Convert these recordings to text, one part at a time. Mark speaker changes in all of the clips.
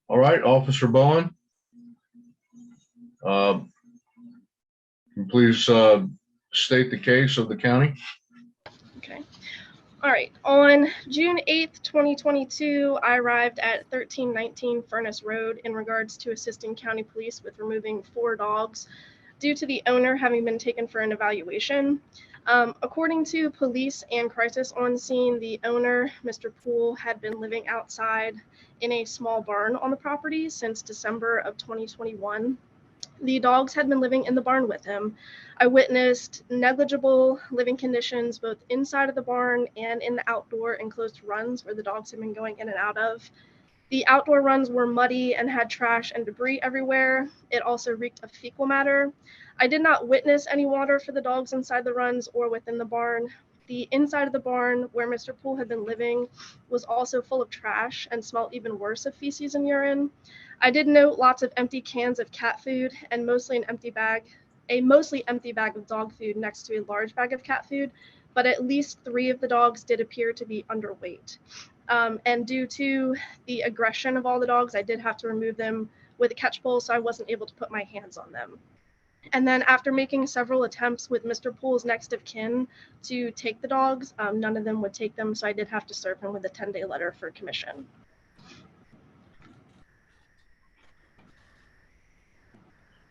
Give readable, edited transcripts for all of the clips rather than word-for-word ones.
Speaker 1: All right, Officer Bowen, please state the case of the county.
Speaker 2: Okay. All right. On June 8th, 2022, I arrived at 1319 Furnace Road in regards to assisting county police with removing 4 dogs due to the owner having been taken for an evaluation. According to police and crisis on scene, the owner, Mr. Poole, had been living outside in a small barn on the property since December of 2021. The dogs had been living in the barn with him. I witnessed negligible living conditions both inside of the barn and in the outdoor enclosed runs where the dogs had been going in and out of. The outdoor runs were muddy and had trash and debris everywhere. It also reeked of fecal matter. I did not witness any water for the dogs inside the runs or within the barn. The inside of the barn where Mr. Poole had been living was also full of trash and smelled even worse of feces and urine. I did note lots of empty cans of cat food and a mostly empty bag of dog food next to a large bag of cat food, but at least 3 of the dogs did appear to be underweight. And due to the aggression of all the dogs, I did have to remove them with a catch pole, so I wasn't able to put my hands on them. And then after making several attempts with Mr. Poole's next of kin to take the dogs, none of them would take them, so I did have to serve him with a 10-day letter for commission.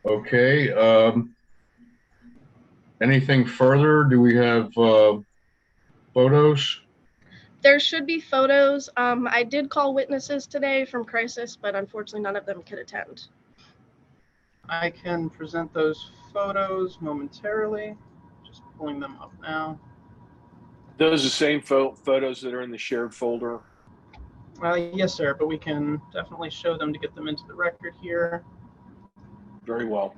Speaker 1: Okay. Anything further? Do we have photos?
Speaker 2: There should be photos. I did call witnesses today from crisis, but unfortunately none of them could attend.
Speaker 3: I can present those photos momentarily. Just pulling them up now.
Speaker 4: Those are the same photos that are in the shared folder?
Speaker 3: Yes, sir, but we can definitely show them to get them into the record here.
Speaker 4: Very well.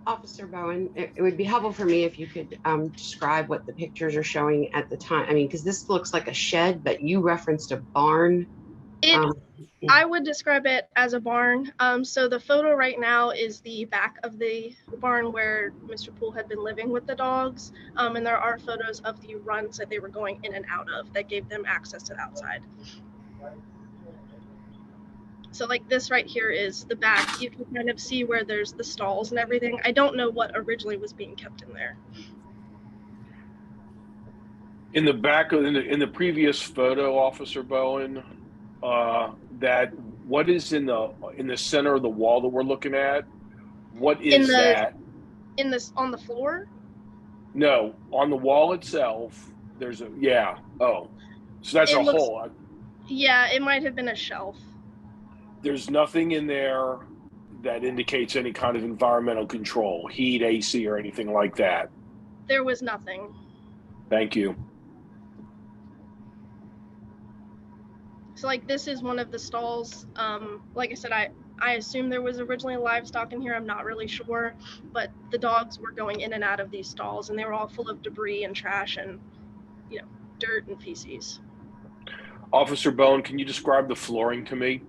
Speaker 5: Officer Bowen, it would be helpful for me if you could describe what the pictures are showing at the time. I mean, because this looks like a shed, but you referenced a barn.
Speaker 2: I would describe it as a barn. So the photo right now is the back of the barn where Mr. Poole had been living with the dogs. And there are photos of the runs that they were going in and out of that gave them access to the outside. So like this right here is the back. You can kind of see where there's the stalls and everything. I don't know what originally was being kept in there.
Speaker 4: In the back of in the previous photo, Officer Bowen, that what is in the center of the wall that we're looking at? What is that?
Speaker 2: On the floor?
Speaker 4: No, on the wall itself. There's a Oh, so that's a hole.
Speaker 2: Yeah, it might have been a shelf.
Speaker 4: There's nothing in there that indicates any kind of environmental control, heat, AC, or anything like that.
Speaker 2: There was nothing.
Speaker 4: Thank you.
Speaker 2: So like this is one of the stalls. Like I said, I assume there was originally livestock in here. I'm not really sure, but the dogs were going in and out of these stalls and they were all full of debris and trash and, dirt and feces.
Speaker 4: Officer Bowen, can you describe the flooring to me?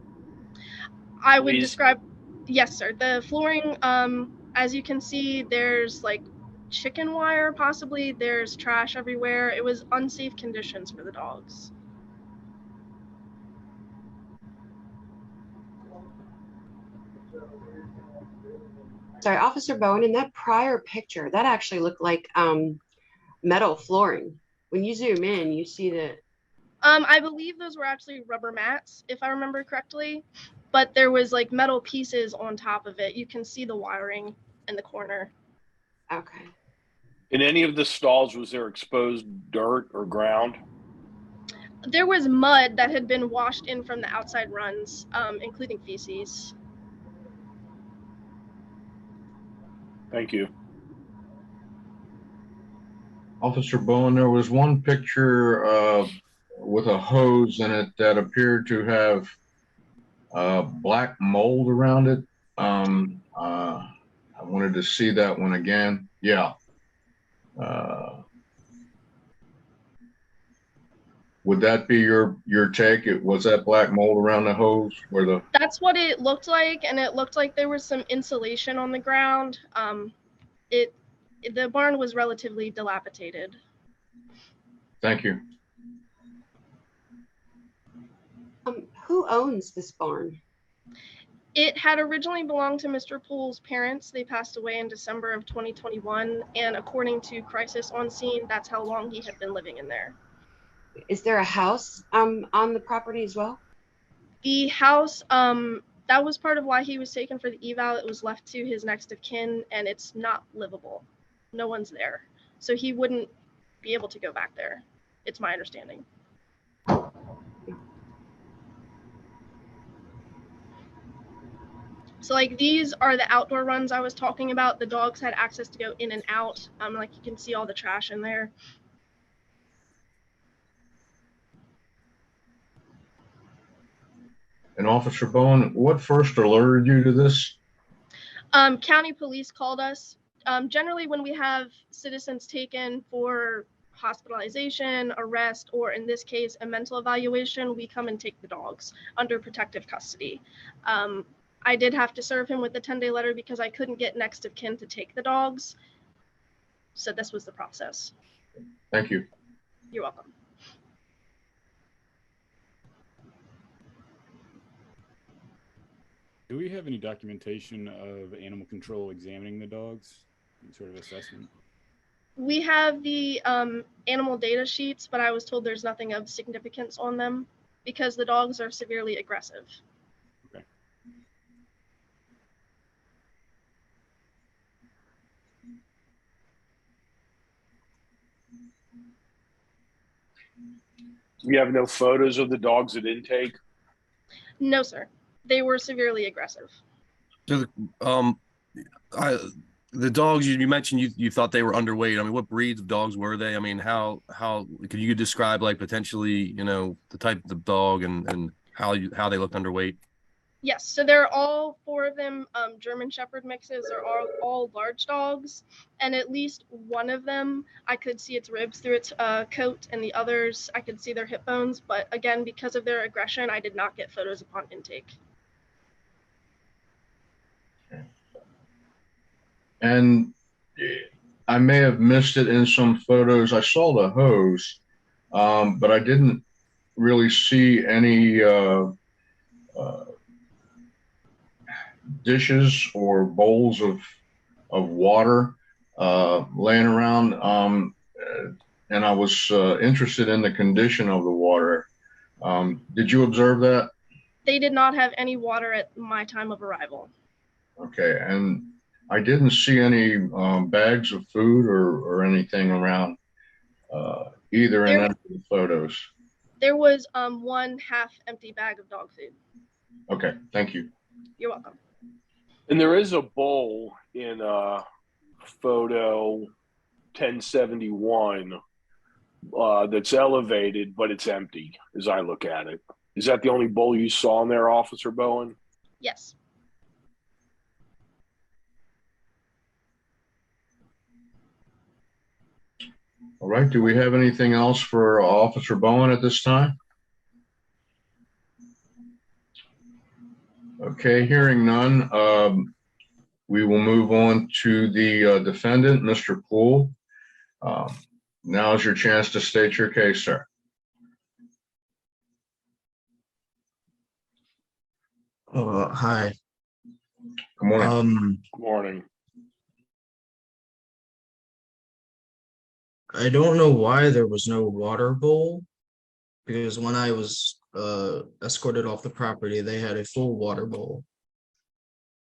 Speaker 2: I would describe, yes, sir. The flooring, as you can see, there's like chicken wire, possibly. There's trash everywhere. It was unsafe conditions for the dogs.
Speaker 5: Sorry, Officer Bowen, in that prior picture, that actually looked like metal flooring. When you zoom in, you see that.
Speaker 2: I believe those were actually rubber mats, if I remember correctly, but there was like metal pieces on top of it. You can see the wiring in the corner.
Speaker 5: Okay.
Speaker 4: In any of the stalls, was there exposed dirt or ground?
Speaker 2: There was mud that had been washed in from the outside runs, including feces.
Speaker 4: Thank you.
Speaker 1: Officer Bowen, there was one picture with a hose in it that appeared to have black mold around it. I wanted to see that one again. Yeah. Uh, would that be your take? Was that black mold around the hose where the?
Speaker 2: That's what it looked like, and it looked like there was some insulation on the ground. The barn was relatively dilapidated.
Speaker 1: Thank you.
Speaker 5: Who owns this barn?
Speaker 2: It had originally belonged to Mr. Poole's parents. They passed away in December of 2021, and according to Crisis on Scene, that's how long he had been living in there.
Speaker 5: Is there a house on the property as well?
Speaker 2: The house, that was part of why he was taken for the eval. It was left to his next of kin, and it's not livable. No one's there. So he wouldn't be able to go back there. It's my understanding. So like these are the outdoor runs I was talking about. The dogs had access to go in and out. Like you can see all the trash in there.
Speaker 1: And Officer Bowen, what first alerted you to this?
Speaker 2: County police called us. Generally when we have citizens taken for hospitalization, arrest, or in this case, a mental evaluation, we come and take the dogs under protective custody. I did have to serve him with the 10-day letter because I couldn't get next of kin to take the dogs. So this was the process.
Speaker 1: Thank you.
Speaker 2: You're welcome.
Speaker 6: Do we have any documentation of animal control examining the dogs? Any sort of assessment?
Speaker 2: We have the animal data sheets, but I was told there's nothing of significance on them because the dogs are severely aggressive.
Speaker 6: Okay.
Speaker 4: You have no photos of the dogs at intake?
Speaker 2: No, sir. They were severely aggressive.
Speaker 7: So, the dogs you mentioned, you thought they were underweight. I mean, what breeds of dogs were they? I mean, how could you describe like potentially, the type of dog and how they looked underweight?
Speaker 2: Yes, so they're all four of them German Shepherd mixes. They're all large dogs, and at least one of them, I could see its ribs through its coat, and the others, I could see their hip bones. But again, because of their aggression, I did not get photos upon intake.
Speaker 1: And I may have missed it in some photos. I saw the hose, but I didn't really see any dishes or bowls of water laying around. And I was interested in the condition of the water. Did you observe that?
Speaker 2: They did not have any water at my time of arrival.
Speaker 1: Okay, and I didn't see any bags of food or anything around either in any of the photos.
Speaker 2: There was one half empty bag of dog food.
Speaker 1: Okay, thank you.
Speaker 2: You're welcome.
Speaker 4: And there is a bowl in photo 1071 that's elevated, but it's empty as I look at it. Is that the only bowl you saw in there, Officer Bowen?
Speaker 2: Yes.
Speaker 1: All right, do we have anything else for Officer Bowen at this time? Okay, hearing none, we will move on to the defendant, Mr. Poole. Now is your chance to state your case, sir.
Speaker 8: Hi.
Speaker 1: Good morning.
Speaker 4: Good morning.
Speaker 8: I don't know why there was no water bowl, because when I was escorted off the property, they had a full water bowl.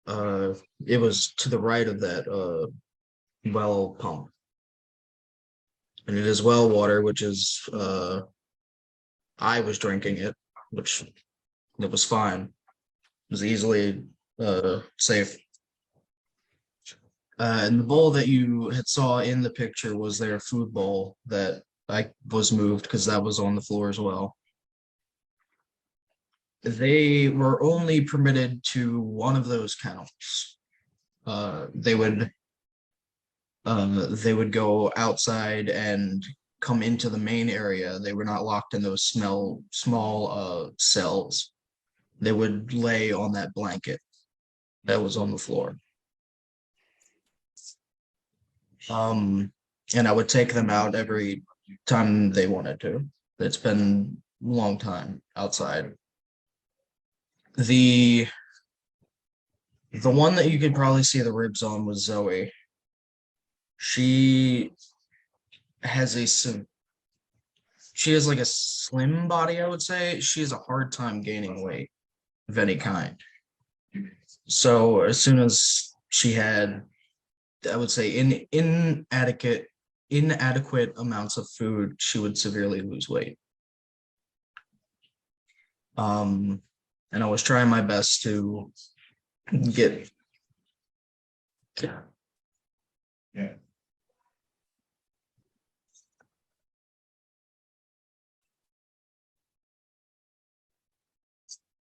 Speaker 8: It was to the right of that well pump. And it is well water, which is I was drinking it, which it was fine. It was easily safe. And the bowl that you had saw in the picture was their food bowl that I was moved because that was on the floor as well. They were only permitted to one of those kennels. They would they would go outside and come into the main area. They were not locked in those small cells. They would lay on that blanket that was on the floor. And I would take them out every time they wanted to. It's been a long time outside. The one that you could probably see the ribs on was Zoe. She has like a slim body, I would say. She has a hard time gaining weight of any kind. So as soon as she had, I would say, inadequate amounts of food, she would severely lose weight. And I was trying my best to get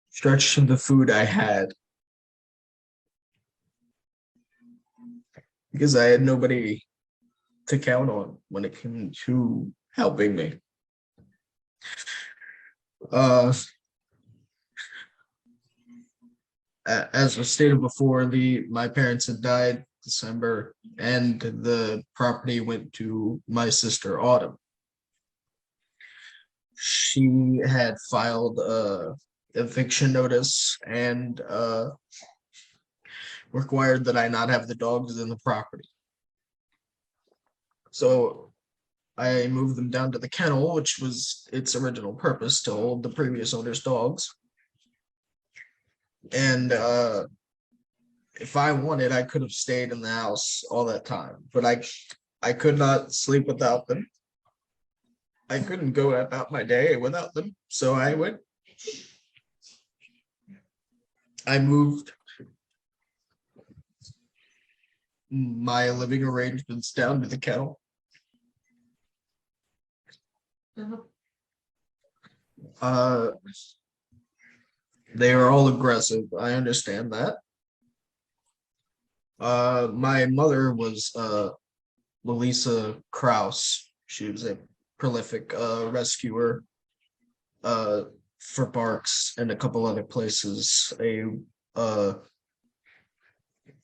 Speaker 8: stretch the food I had, because I had nobody to count on when it came to helping me. As was stated before, my parents had died December, and the property went to my sister Autumn. She had filed a eviction notice and required that I not have the dogs in the property. So I moved them down to the kennel, which was its original purpose, to hold the previous owner's dogs. And if I wanted, I could have stayed in the house all that time, but I could not sleep without them. I couldn't go about my day without them. So I moved my living arrangements down to the kennel. They are all aggressive. I understand that. My mother was Lalisa Kraus. She was a prolific rescuer for Barks and a couple other places.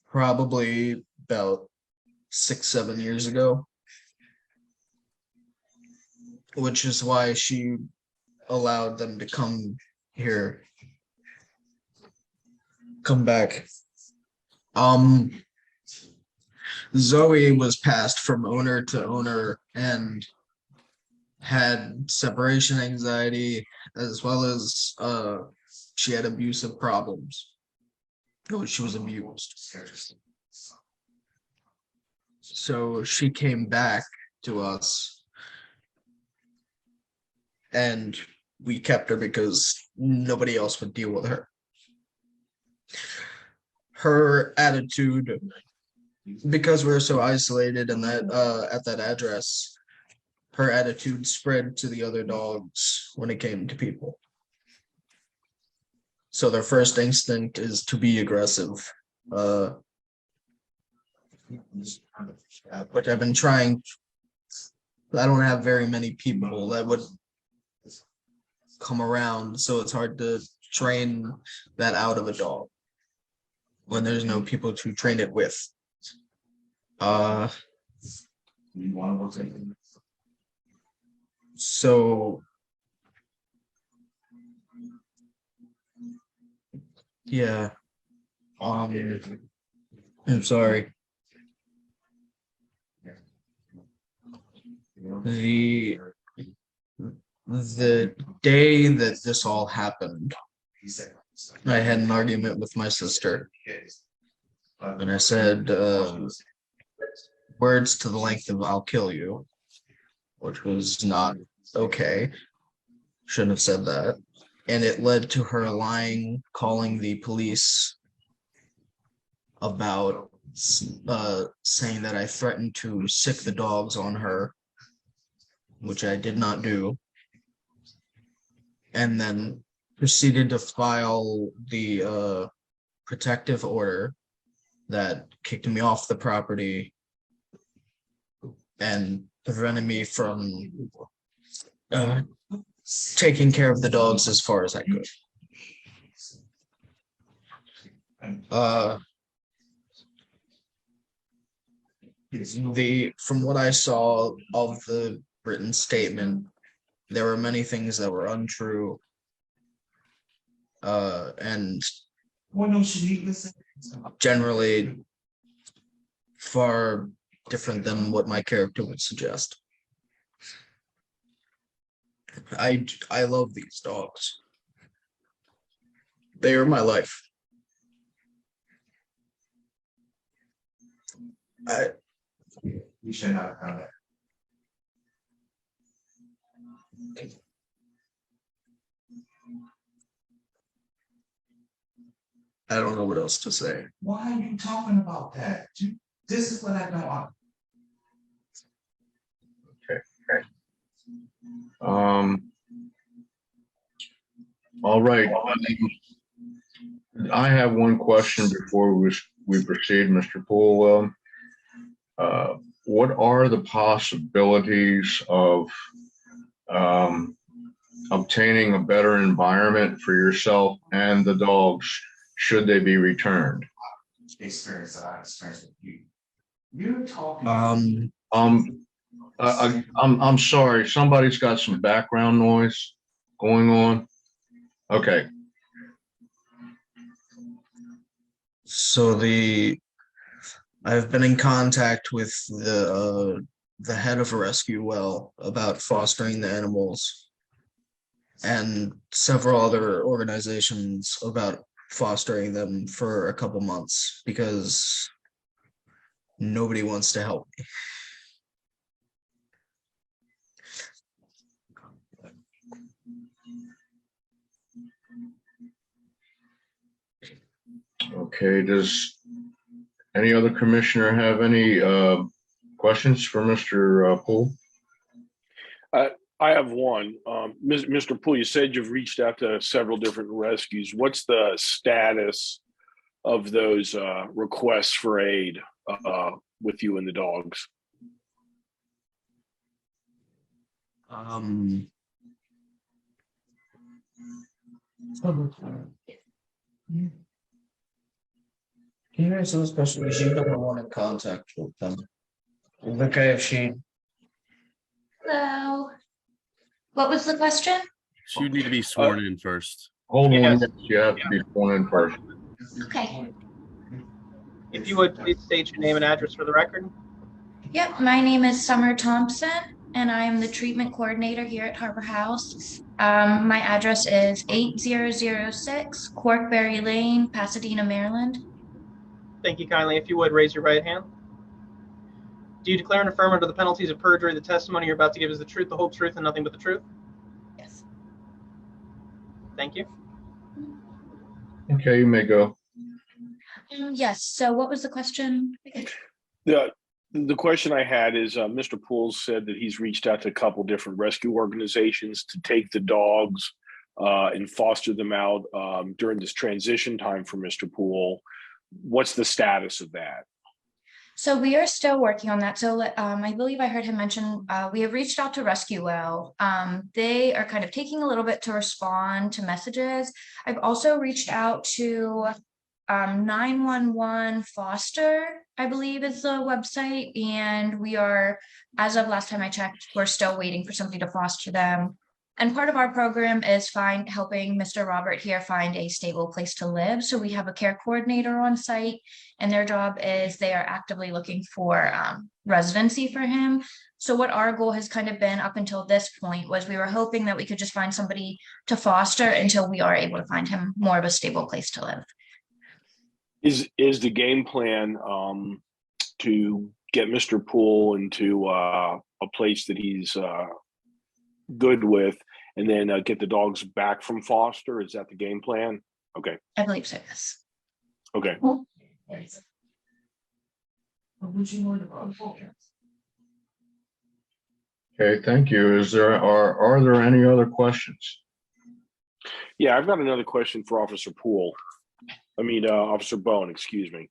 Speaker 8: Probably about 6-7 years ago, which is why she allowed them to come back. Zoe was passed from owner to owner and had separation anxiety, as well as she had abusive problems. She was abused. So she came back to us, and we kept her because nobody else would deal with her. Her attitude, because we were so isolated in that at that address, her attitude spread to the other dogs when it came to people. So their first instinct is to be aggressive, which I've been trying. I don't have very many people that would come around, so it's hard to train that out of a dog when there's no people to train it with. So yeah, I'm sorry. The day that this all happened, I had an argument with my sister, and I said words to the length of "I'll kill you," which was not okay. Shouldn't have said that. And it led to her lying, calling the police about saying that I threatened to sick the dogs on her, which I did not do. And then proceeded to file the protective order that kicked me off the property and prevented me from taking care of the dogs as far as I could. From what I saw of the written statement, there were many things that were untrue, and generally far different than what my character would suggest. I love these dogs. They are my life.
Speaker 9: You should not have done that.
Speaker 8: I don't know what else to say.
Speaker 9: Why are you talking about that? This is what I don't want.
Speaker 1: Okay. All right. I have one question before we proceed, Mr. Poole. What are the possibilities of obtaining a better environment for yourself and the dogs should they be returned?
Speaker 9: Experience that I experienced with you. You're talking.
Speaker 1: I'm sorry. Somebody's got some background noise going on. Okay.
Speaker 8: So I've been in contact with the head of a rescue well about fostering the animals, and several other organizations about fostering them for a couple months because nobody wants to help me.
Speaker 1: Okay, does any other commissioner have any questions for Mr. Poole?
Speaker 4: I have one. Mr. Poole, you said you've reached out to several different rescues. What's the status of those requests for aid with you and the dogs?
Speaker 8: Can you answer this question? Is she number one in contact with them? Okay, if she.
Speaker 10: Hello. What was the question?
Speaker 7: She would need to be sworn in first.
Speaker 1: Hold
Speaker 3: Yes.
Speaker 1: on, you have to be sworn in first.
Speaker 10: Okay.
Speaker 3: If you would please state your name and address for the record.
Speaker 10: Yep, my name is Summer Thompson, and I am the treatment coordinator here at Harbor House. My address is 8006 Corkberry Lane, Pasadena, Maryland.
Speaker 3: Thank you kindly. If you would raise your right hand. Do you declare and affirm under the penalties of perjury the testimony you're about to give is the truth, the whole truth, and nothing but the truth?
Speaker 10: Yes.
Speaker 3: Thank you.
Speaker 1: Okay, you may go.
Speaker 10: Yes. So what was the question?
Speaker 4: The question I had is Mr. Poole said that he's reached out to a couple different rescue organizations to take the dogs and foster them out during this transition time for Mr. Poole. What's the status of that?
Speaker 10: So we are still working on that. So I believe I heard him mention we have reached out to Rescue Well. They are kind of taking a little bit to respond to messages. I've also reached out to 911 Foster, I believe is the website. And we are, as of last time I checked, we're still waiting for somebody to foster them. And part of our program is helping Mr. Robert here find a stable place to live. So we have a care coordinator on site, and their job is they are actively looking for residency for him. So what our goal has kind of been up until this point was we were hoping that we could just find somebody to foster until we are able to find him more of a stable place to live.
Speaker 4: Is the game plan to get Mr. Poole into a place that he's good with, and then get the dogs back from foster? Is that the game plan? Okay.
Speaker 10: I believe so, yes.
Speaker 4: Okay.
Speaker 1: Okay, thank you. Are there any other questions?
Speaker 4: Yeah, I've got another question for Officer Poole. Officer Bowen, excuse me.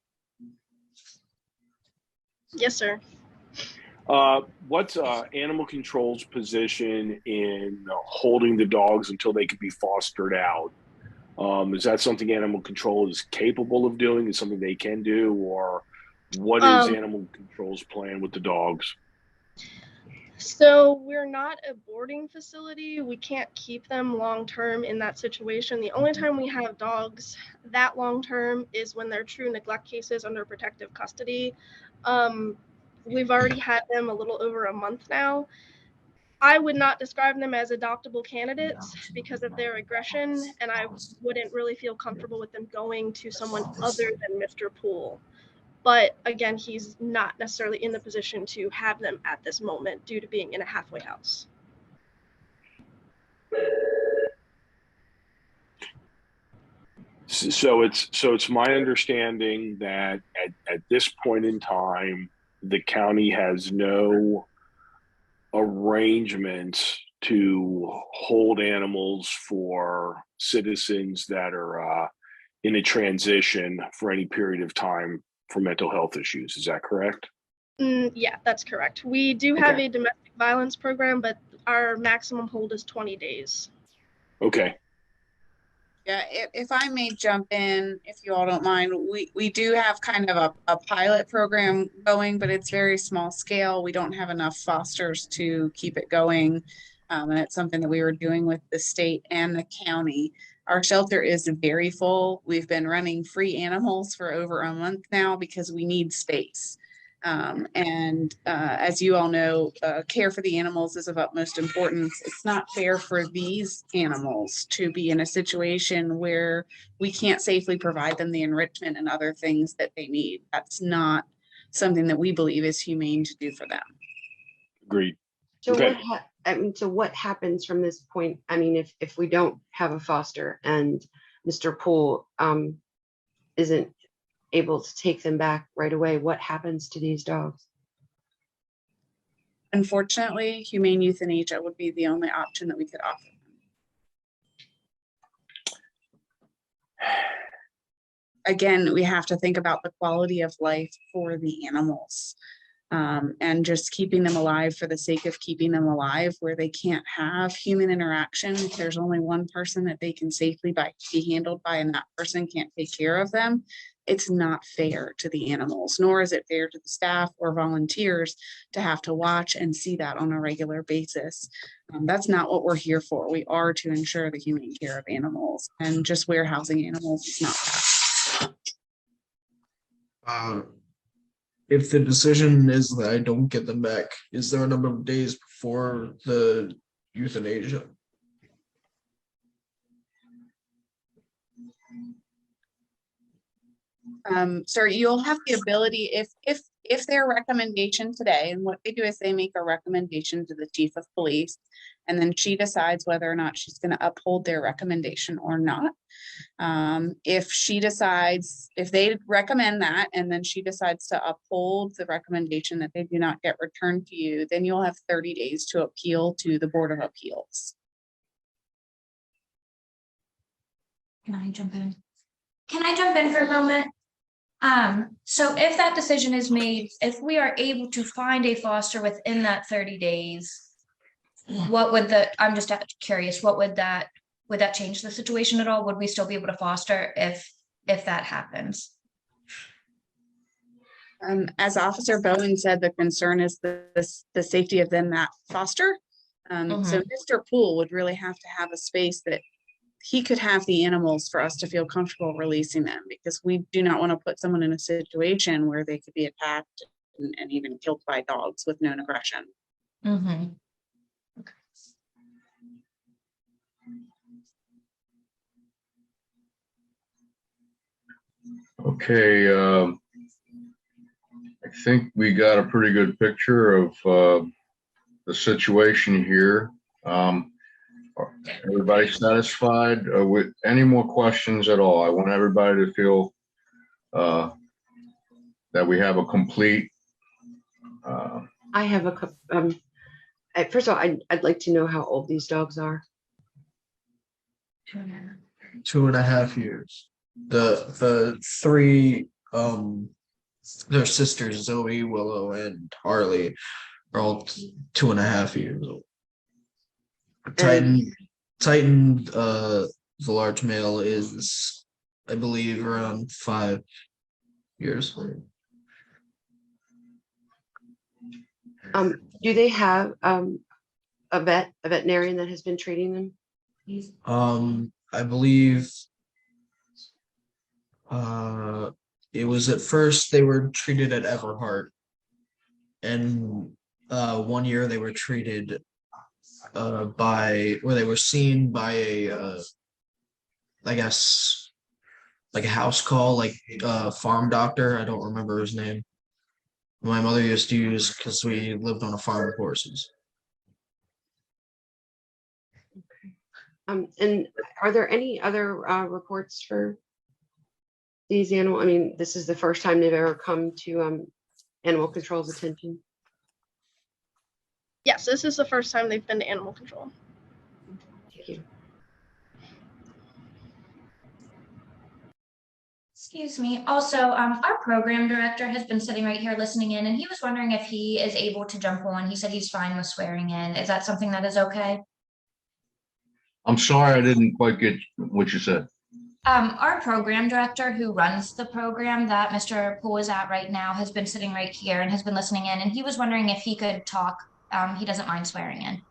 Speaker 2: Yes, sir.
Speaker 4: What's animal control's position in holding the dogs until they can be fostered out? Is that something animal control is capable of doing? Is something they can do, or what is animal control's plan with the dogs?
Speaker 2: So we're not a boarding facility. We can't keep them long term in that situation. The only time we have dogs that long term is when they're true neglect cases under protective custody. We've already had them a little over a month now. I would not describe them as adoptable candidates because of their aggression, and I wouldn't really feel comfortable with them going to someone other than Mr. Poole. But again, he's not necessarily in the position to have them at this moment due to being in a halfway house.
Speaker 4: So it's my understanding that at this point in time, the county has no arrangements to hold animals for citizens that are in a transition for any period of time for mental health issues. Is that correct?
Speaker 2: Yeah, that's correct. We do have a domestic violence program, but our maximum hold is 20 days.
Speaker 4: Okay.
Speaker 11: Yeah, if I may jump in, if you all don't mind, we do have kind of a pilot program going, but it's very small scale. We don't have enough fosters to keep it going. And it's something that we were doing with the state and the county. Our shelter is very full. We've been running free animals for over a month now because we need space. As you all know, care for the animals is of utmost importance. It's not fair for these animals to be in a situation where we can't safely provide them the enrichment and other things that they need. That's not something that we believe is humane to do for them.
Speaker 4: Agreed.
Speaker 5: So
Speaker 4: Okay.
Speaker 5: so what happens from this point? I mean, if we don't have a foster and Mr. Poole isn't able to take them back right away, what happens to these dogs?
Speaker 11: Unfortunately, humane euthanasia would be the only option that we could offer. Again, we have to think about the quality of life for the animals, and just keeping them alive for the sake of keeping them alive, where they can't have human interaction. If there's only one person that they can safely be handled by, and that person can't take care of them, it's not fair to the animals, nor is it fair to the staff or volunteers to have to watch and see that on a regular basis. That's not what we're here for. We are to ensure the humane care of animals, and just warehousing animals is not that.
Speaker 8: If the decision is that I don't get them back, is there a number of days before the euthanasia?
Speaker 11: Sir, you'll have the ability, if their recommendation today, and what they do is they make a recommendation to the chief of police, and then she decides whether or not she's going to uphold their recommendation or not. If they recommend that, and then she decides to uphold the recommendation that they do not get returned to you, then you'll have 30 days to appeal to the Board of Appeals.
Speaker 10: Can I jump in? Can I jump in for a moment? So if that decision is made, if we are able to find a foster within that 30 days, what would I'm just curious, would that change the situation at all? Would we still be able to foster if that happens?
Speaker 11: As Officer Bowen said, the concern is the safety of them that foster. So Mr. Poole would really have to have a space that he could have the animals for us to feel comfortable releasing them, because we do not want to put someone in a situation where they could be attacked and even killed by dogs with known aggression.
Speaker 10: Okay.
Speaker 1: Okay, I think we got a pretty good picture of the situation here. Everybody satisfied with any more questions at all? I want everybody to feel that we have a complete.
Speaker 5: I have a couple. First of all, I'd like to know how old these dogs are.
Speaker 8: 2.5 years. The three their sisters, Zoe, Willow, and Harley, are all 2.5 years old.
Speaker 5: And
Speaker 8: Titan, the large male is, I believe, around 5 years.
Speaker 5: do they have a veterinarian that has been treating them?
Speaker 8: I believe it was at first they were treated at Everhart, and 1 year they were treated where they were seen by a I guess like a house call, like farm doctor. I don't remember his name. My mother used to use because we lived on a farm with horses.
Speaker 5: And are there any other reports for these animals? I mean, this is the first time they've ever come to animal control's attention.
Speaker 2: Yes, this is the first time they've been to animal control.
Speaker 5: Thank you.
Speaker 10: Excuse me. Also, our program director has been sitting right here listening in, and he was wondering if he is able to jump on. He said he's fine with swearing in. Is that something that is okay?
Speaker 1: I'm sorry, I didn't quite get what you said.
Speaker 10: Our program director who runs the program that Mr. Poole is at right now has been sitting right here and has been listening in, and he was wondering if he could talk. He doesn't mind swearing in.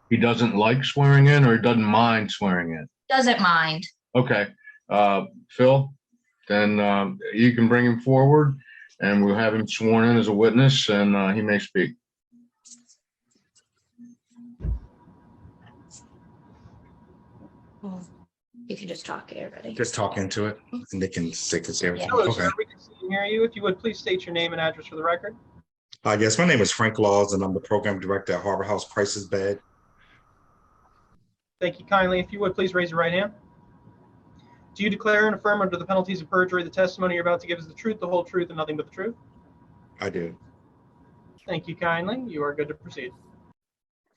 Speaker 1: He doesn't like swearing in, or he doesn't mind swearing in?
Speaker 10: Doesn't mind.
Speaker 1: Okay. Phil, then you can bring him forward and we'll have him sworn in as a witness, and he may speak.
Speaker 10: You can just talk here, ready?
Speaker 9: Just talk into it, and they can stick this everything.
Speaker 3: Hello,
Speaker 9: Okay.
Speaker 3: sir. We can see and hear you. If you would please state your name and address for the record.
Speaker 9: Yes, my name is Frank Laws, and I'm the program director at Harbor House Crisis Bed.
Speaker 3: Thank you kindly. If you would please raise your right hand. Do you declare and affirm under the penalties of perjury the testimony you're about to give is the truth, the whole truth, and nothing but the truth?
Speaker 9: I do.
Speaker 3: Thank you kindly. You are good to proceed.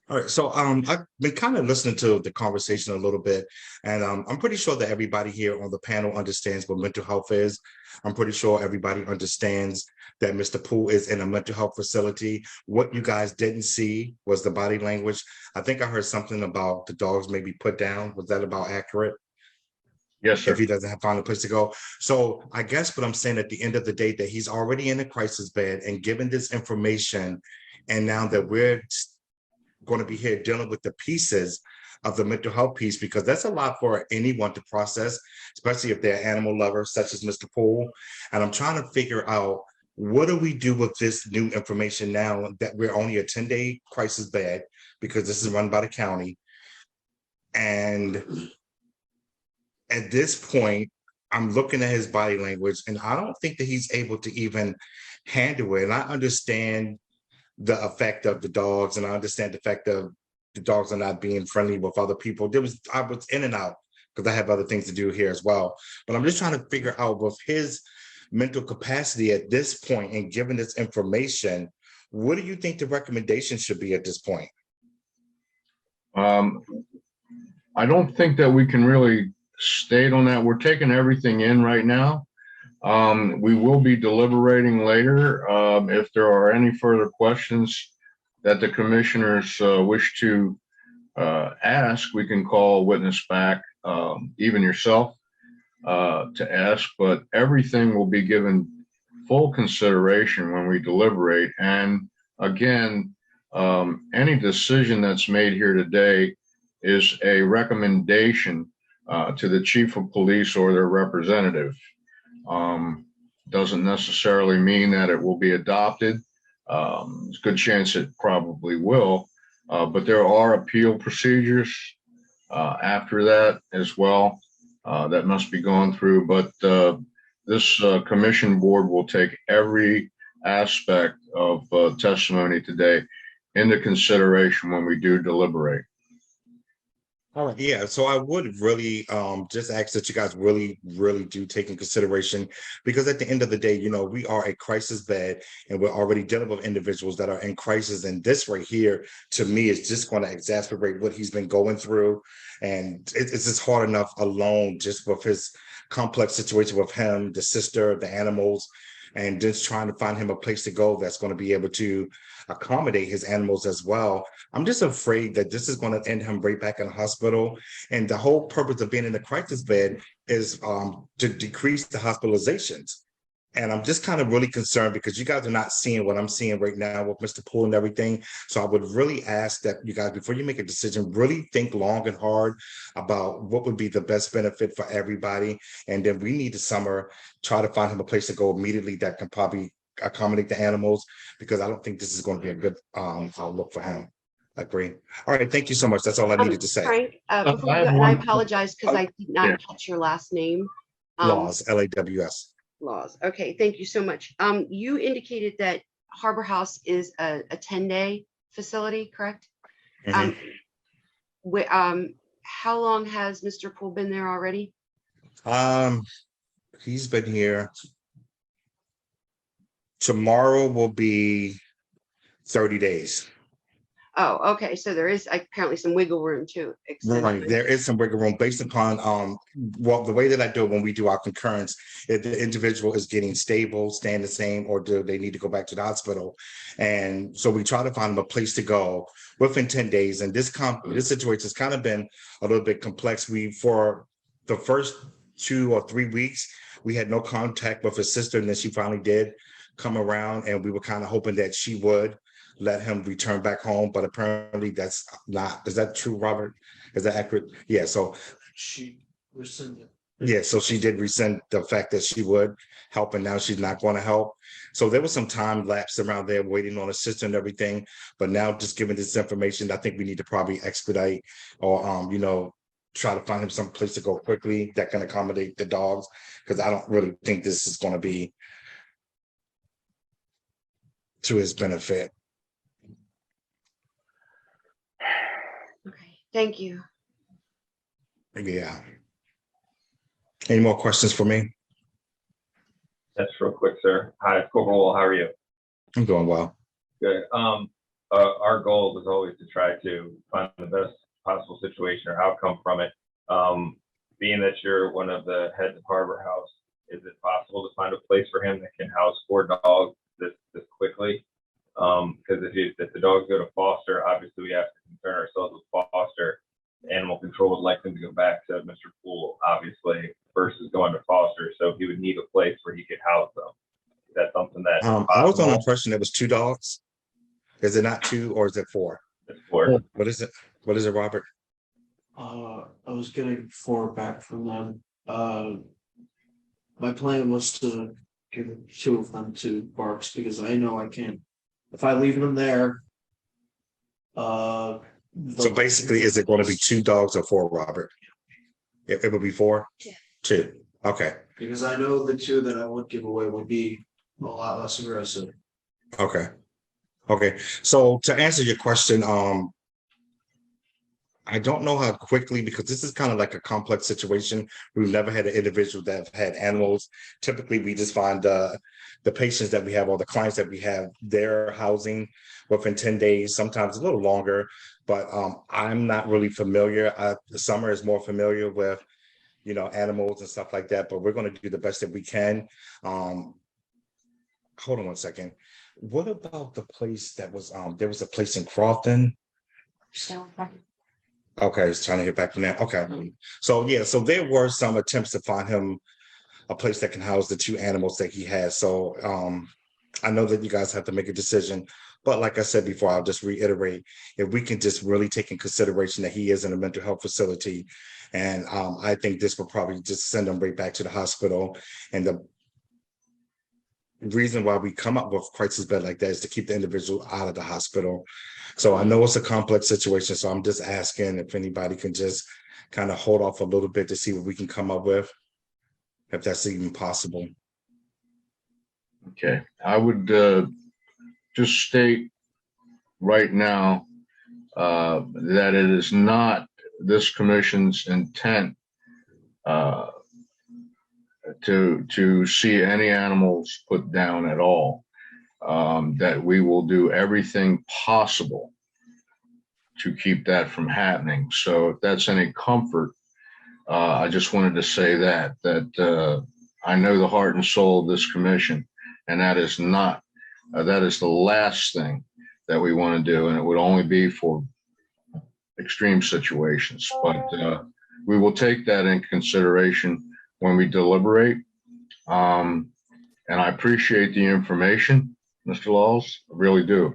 Speaker 9: All right, so I've been kind of listening to the conversation a little bit, and I'm pretty sure that everybody here on the panel understands what mental health is. I'm pretty sure everybody understands that Mr. Poole is in a mental health facility. What you guys didn't see was the body language. I think I heard something about the dogs may be put down. Was that about accurate?
Speaker 1: Yes, sir.
Speaker 9: If he doesn't have found a place to go. So I guess what I'm saying at the end of the day, that he's already in a crisis bed and given this information, and now that we're going to be here dealing with the pieces of the mental health piece, because that's a lot for anyone to process, especially if they're animal lovers such as Mr. Poole. And I'm trying to figure out, what do we do with this new information now that we're only a 10-day crisis bed, because this is run by the county. And at this point, I'm looking at his body language, and I don't think that he's able to even handle it. And I understand the effect of the dogs, and I understand the fact of the dogs are not being friendly with other people. I was in and out because I have other things to do here as well. But I'm just trying to figure out, with his mental capacity at this point and given this information, what do you think the recommendation should be at this point?
Speaker 1: I don't think that we can really state on that. We're taking everything in right now. We will be deliberating later. If there are any further questions that the commissioners wish to ask, we can call a witness back, even yourself, to ask, but everything will be given full consideration when we deliberate. And again, any decision that's made here today is a recommendation to the chief of police or their representative. Doesn't necessarily mean that it will be adopted. There's a good chance it probably will, but there are appeal procedures after that as well that must be gone through. But this commission board will take every aspect of testimony today into consideration when we do deliberate.
Speaker 9: All right. Yeah, so I would really just ask that you guys really do take in consideration, because at the end of the day, we are a crisis bed, and we're already dealing with individuals that are in crisis. And this right here, to me, is just going to exacerbate what he's been going through. And it's just hard enough alone, just with his complex situation with him, the sister, the animals. and just trying to find him a place to go that's going to be able to accommodate his animals as well. I'm just afraid that this is going to end him right back in the hospital. And the whole purpose of being in the crisis bed is to decrease the hospitalizations. And I'm just kind of really concerned because you guys are not seeing what I'm seeing right now with Mr. Poole and everything. So I would really ask that you guys, before you make a decision, really think long and hard about what would be the best benefit for everybody. And then we need to try to find him a place to go immediately that can probably accommodate the animals, because I don't think this is going to be a good outlook for him. Agree. All right. Thank you so much. That's all I needed to say.
Speaker 5: Frank, before
Speaker 1: I
Speaker 5: you
Speaker 1: have
Speaker 5: go, and I
Speaker 1: one-
Speaker 5: apologize because I did not
Speaker 1: Yeah.
Speaker 5: catch your last name.
Speaker 9: Laws, LAWS.
Speaker 5: Laws. Okay, thank you so much. You indicated that Harbor House is a 10-day facility, correct?
Speaker 9: Mhm.
Speaker 5: How long has Mr. Poole been there already?
Speaker 9: He's been here. Tomorrow will be 30 days.
Speaker 5: Oh, okay. So there is apparently some wiggle room to extend.
Speaker 9: Right, there is some wiggle room based upon well, the way that I do it when we do our concurrence, if the individual is getting stable, staying the same, or do they need to go back to the hospital? And so we try to find them a place to go within 10 days. And this situation has kind of been a little bit complex. For the first 2 or 3 weeks, we had no contact with his sister, and then she finally did come around, and we were kind of hoping that she would let him return back home, but apparently that's not. Is that true, Robert? Is that accurate? Yeah, so
Speaker 8: She rescinded.
Speaker 9: yeah, so she did rescind the fact that she would help, and now she's not going to help. So there was some time lapse around there waiting on a sister and everything, but now just given this information, I think we need to probably expedite or try to find him some place to go quickly that can accommodate the dogs, because I don't really think this is going to be to his benefit.
Speaker 5: Okay, thank you.
Speaker 9: Yeah. Any more questions for me?
Speaker 12: That's real quick, sir. Hi, Corporal. How are you?
Speaker 9: I'm doing well.
Speaker 12: Good. Our goal is always to try to find the best possible situation or outcome from it. Being that you're one of the heads of Harbor House, is it possible to find a place for him that can house 4 dogs this quickly? Because if the dogs go to foster, obviously we have to concern ourselves with foster. Animal control would like them to go back to Mr. Poole, obviously, versus going to foster. So he would need a place where he could house them. Is that something that
Speaker 9: I was on the impression it was 2 dogs. Is it not 2 or is it 4?
Speaker 12: It's 4.
Speaker 9: What is it? What is it, Robert?
Speaker 8: I was getting 4 back from them. My plan was to give 2 of them to Barks because I know I can't. If I leave them there,
Speaker 9: So basically, is it going to be 2 dogs or 4, Robert? It would be 4?
Speaker 5: Yeah.
Speaker 9: 2. Okay.
Speaker 8: because I know the 2 that I would give away would be a lot less aggressive.
Speaker 9: Okay. Okay. So to answer your question, I don't know how quickly, because this is kind of like a complex situation. We've never had an individual that have had animals. Typically, we just find the patients that we have or the clients that we have, their housing within 10 days, sometimes a little longer. But I'm not really familiar. Summer is more familiar with, animals and stuff like that. But we're going to do the best that we can. Hold on one second. What about the place that was? There was a place in Crofton. Okay, I was trying to hear back from that. Okay. So yeah, so there were some attempts to find him a place that can house the 2 animals that he has. So I know that you guys have to make a decision. But like I said before, I'll just reiterate, if we can just really take in consideration that he is in a mental health facility, and I think this will probably just send him right back to the hospital. And the reason why we come up with crisis bed like that is to keep the individual out of the hospital. So I know it's a complex situation. So I'm just asking if anybody can just kind of hold off a little bit to see what we can come up with, if that's even possible.
Speaker 1: Okay, I would just state right now that it is not this commission's intent to see any animals put down at all. That we will do everything possible to keep that from happening. So if that's any comfort, I just wanted to say that I know the heart and soul of this commission, and that is not, that is the last thing that we want to do, and it would only be for extreme situations. But we will take that in consideration when we deliberate. And I appreciate the information, Mr. Laws. I really do.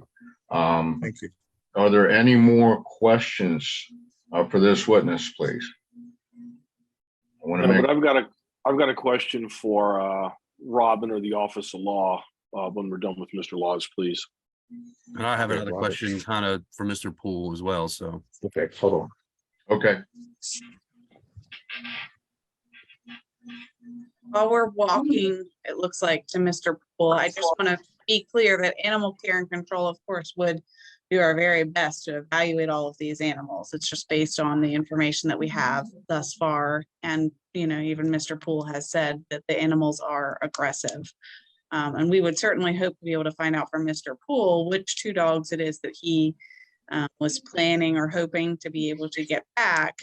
Speaker 9: Thank you.
Speaker 1: Are there any more questions for this witness, please? I want to
Speaker 4: No,
Speaker 1: make.
Speaker 4: but I've got a question for Robin or the Office of Law when we're done with Mr. Laws, please.
Speaker 7: And I have
Speaker 9: Okay,
Speaker 7: another
Speaker 9: Robert.
Speaker 7: question kind of for Mr. Poole as well. So,
Speaker 9: Okay, hold on.
Speaker 1: Okay.
Speaker 11: While we're walking, it looks like, to Mr. Poole, I just want to be clear that Animal Care and Control, of course, would do our very best to evaluate all of these animals. It's just based on the information that we have thus far. And, you know, even Mr. Poole has said that the animals are aggressive. And we would certainly hope to be able to find out from Mr. Poole which 2 dogs it is that he was planning or hoping to be able to get back.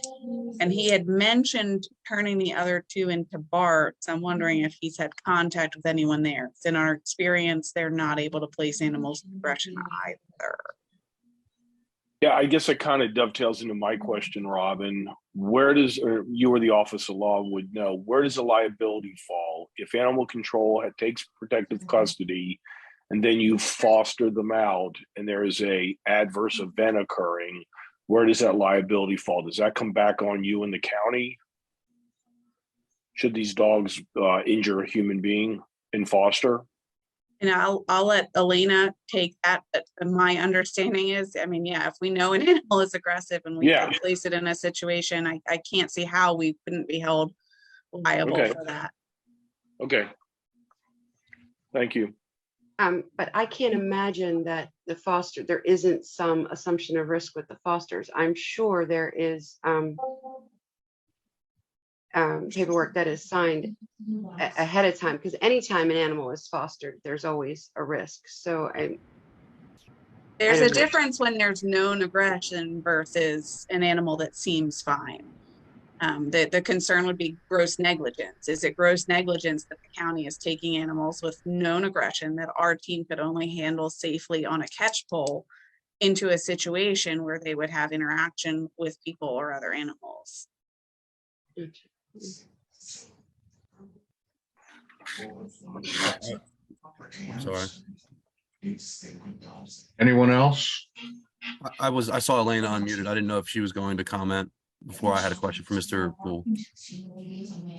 Speaker 11: And he had mentioned turning the other 2 into Barks. I'm wondering if he's had contact with anyone there. In our experience, they're not able to place animals with aggression either.
Speaker 4: Yeah, I guess it kind of dovetails into my question, Robin. Where does, or you or the Office of Law would know, where does the liability fall if animal control takes protective custody and then you foster them out and there is a adverse event occurring? Where does that liability fall? Does that come back on you and the county? Should these dogs injure a human being in foster?
Speaker 11: And I'll let Elena take that, but my understanding is, I mean, yeah, if we know an animal is aggressive and we can place it in a situation, I can't see how we couldn't be held liable for that.
Speaker 4: Okay. Thank you.
Speaker 5: But I can't imagine that the foster, there isn't some assumption of risk with the fosters. I'm sure there is paperwork that is signed ahead of time, because anytime an animal is fostered, there's always a risk. So
Speaker 11: There's a difference when there's known aggression versus an animal that seems fine. The concern would be gross negligence. Is it gross negligence that the county is taking animals with known aggression that our team could only handle safely on a catch pole into a situation where they would have interaction with people or other animals?
Speaker 7: sorry.
Speaker 1: Anyone else?
Speaker 7: I saw Elena unmuted. I didn't know if she was going to comment before I had a question for Mr. Poole.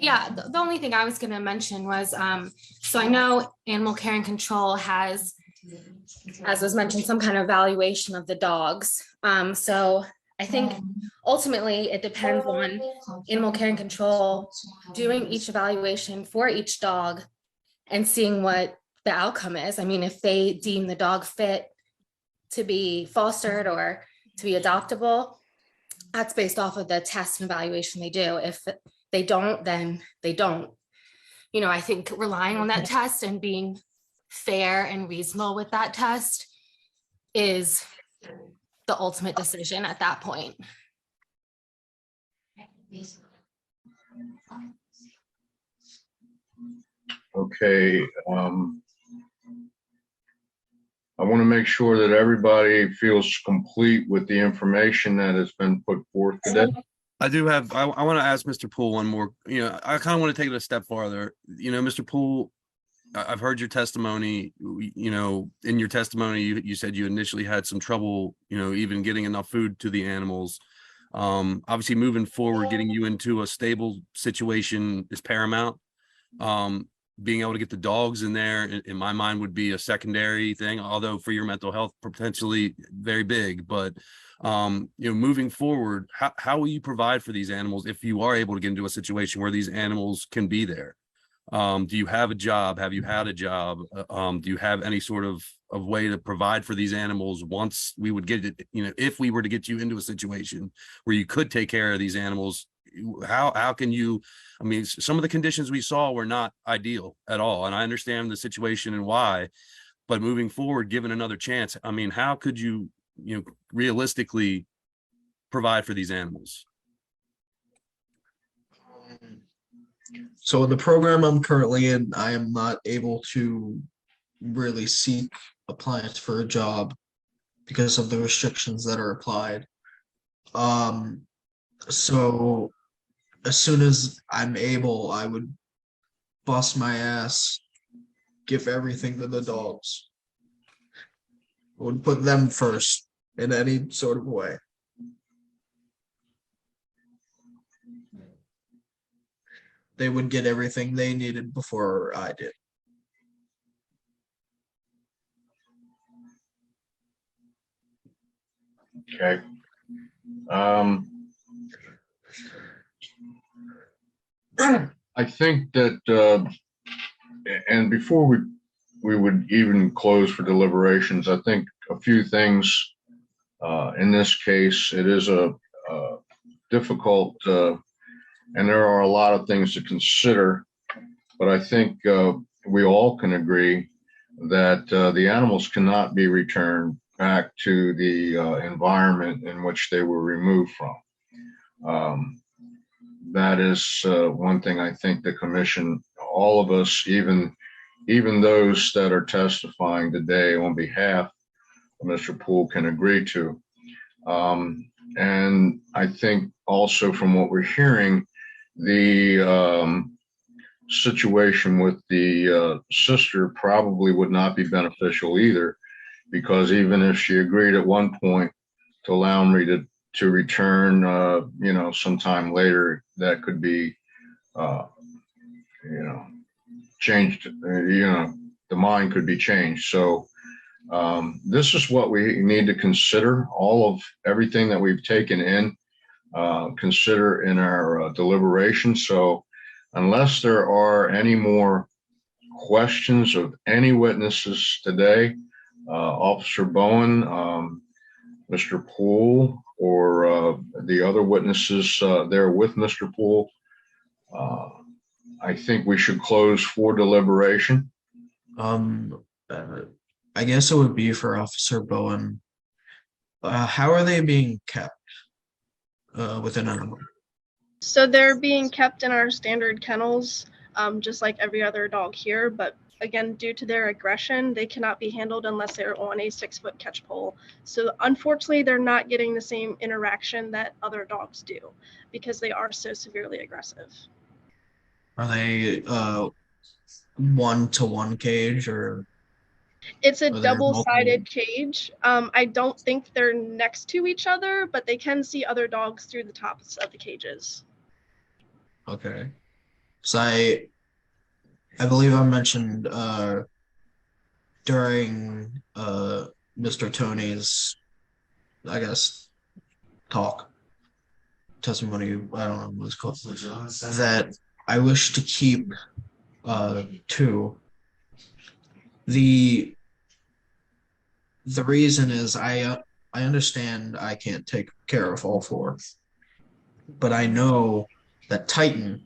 Speaker 13: Yeah, the only thing I was going to mention was, so I know Animal Care and Control has, as was mentioned, some kind of evaluation of the dogs. So I think ultimately it depends on Animal Care and Control doing each evaluation for each dog and seeing what the outcome is. I mean, if they deem the dog fit to be fostered or to be adoptable, that's based off of the test and evaluation they do. If they don't, then they don't. You know, I think relying on that test and being fair and reasonable with that test is the ultimate decision at that point.
Speaker 1: Okay. I want to make sure that everybody feels complete with the information that has been put forth today.
Speaker 7: I do have, I want to ask Mr. Poole one more, you know, I kind of want to take it a step farther. You know, Mr. Poole, I've heard your testimony. You know, in your testimony, you said you initially had some trouble, you know, even getting enough food to the animals. Obviously moving forward, getting you into a stable situation is paramount. Being able to get the dogs in there, in my mind, would be a secondary thing, although for your mental health, potentially very big. But, you know, moving forward, how will you provide for these animals if you are able to get into a situation where these animals can be there? Do you have a job? Have you had a job? Do you have any sort of way to provide for these animals once we would get it, you know, if we were to get you into a situation where you could take care of these animals? How can you, I mean, some of the conditions we saw were not ideal at all, and I understand the situation and why, but moving forward, given another chance, I mean, how could you, you know, realistically provide for these animals?
Speaker 8: So in the program I'm currently in, I am not able to really seek appliance for a job because of the restrictions that are applied. So as soon as I'm able, I would bust my ass, give everything to the dogs. I would put them first in any sort of way. They would get everything they needed before I did.
Speaker 1: Okay. I think that, and before we would even close for deliberations, I think a few things in this case, it is a difficult, and there are a lot of things to consider, but I think we all can agree that the animals cannot be returned back to the environment in which they were removed from. That is one thing I think the commission, all of us, even those that are testifying today on behalf of Mr. Poole, can agree to. And I think also from what we're hearing, the situation with the sister probably would not be beneficial either, because even if she agreed at one point to allow me to return, sometime later, that could be, changed, the mind could be changed. So this is what we need to consider, all of everything that we've taken in, consider in our deliberation. So unless there are any more questions of any witnesses today, Officer Bowen, Mr. Poole, or the other witnesses there with Mr. Poole, I think we should close for deliberation.
Speaker 8: I guess it would be for Officer Bowen. How are they being kept within a home?
Speaker 2: So they're being kept in our standard kennels, just like every other dog here. But again, due to their aggression, they cannot be handled unless they're on a 6-foot catch pole. So unfortunately, they're not getting the same interaction that other dogs do because they are so severely aggressive.
Speaker 8: Are they 1-to-1 cage, or
Speaker 2: it's a
Speaker 8: are there multiple?
Speaker 2: double-sided cage? I don't think they're next to each other, but they can see other dogs through the tops of the cages.
Speaker 8: Okay. So I believe I mentioned during Mr. Tony's, I guess, testimony, I don't know what it's called, that I wish to keep 2. The reason is I understand I can't take care of all 4, but I know that Titan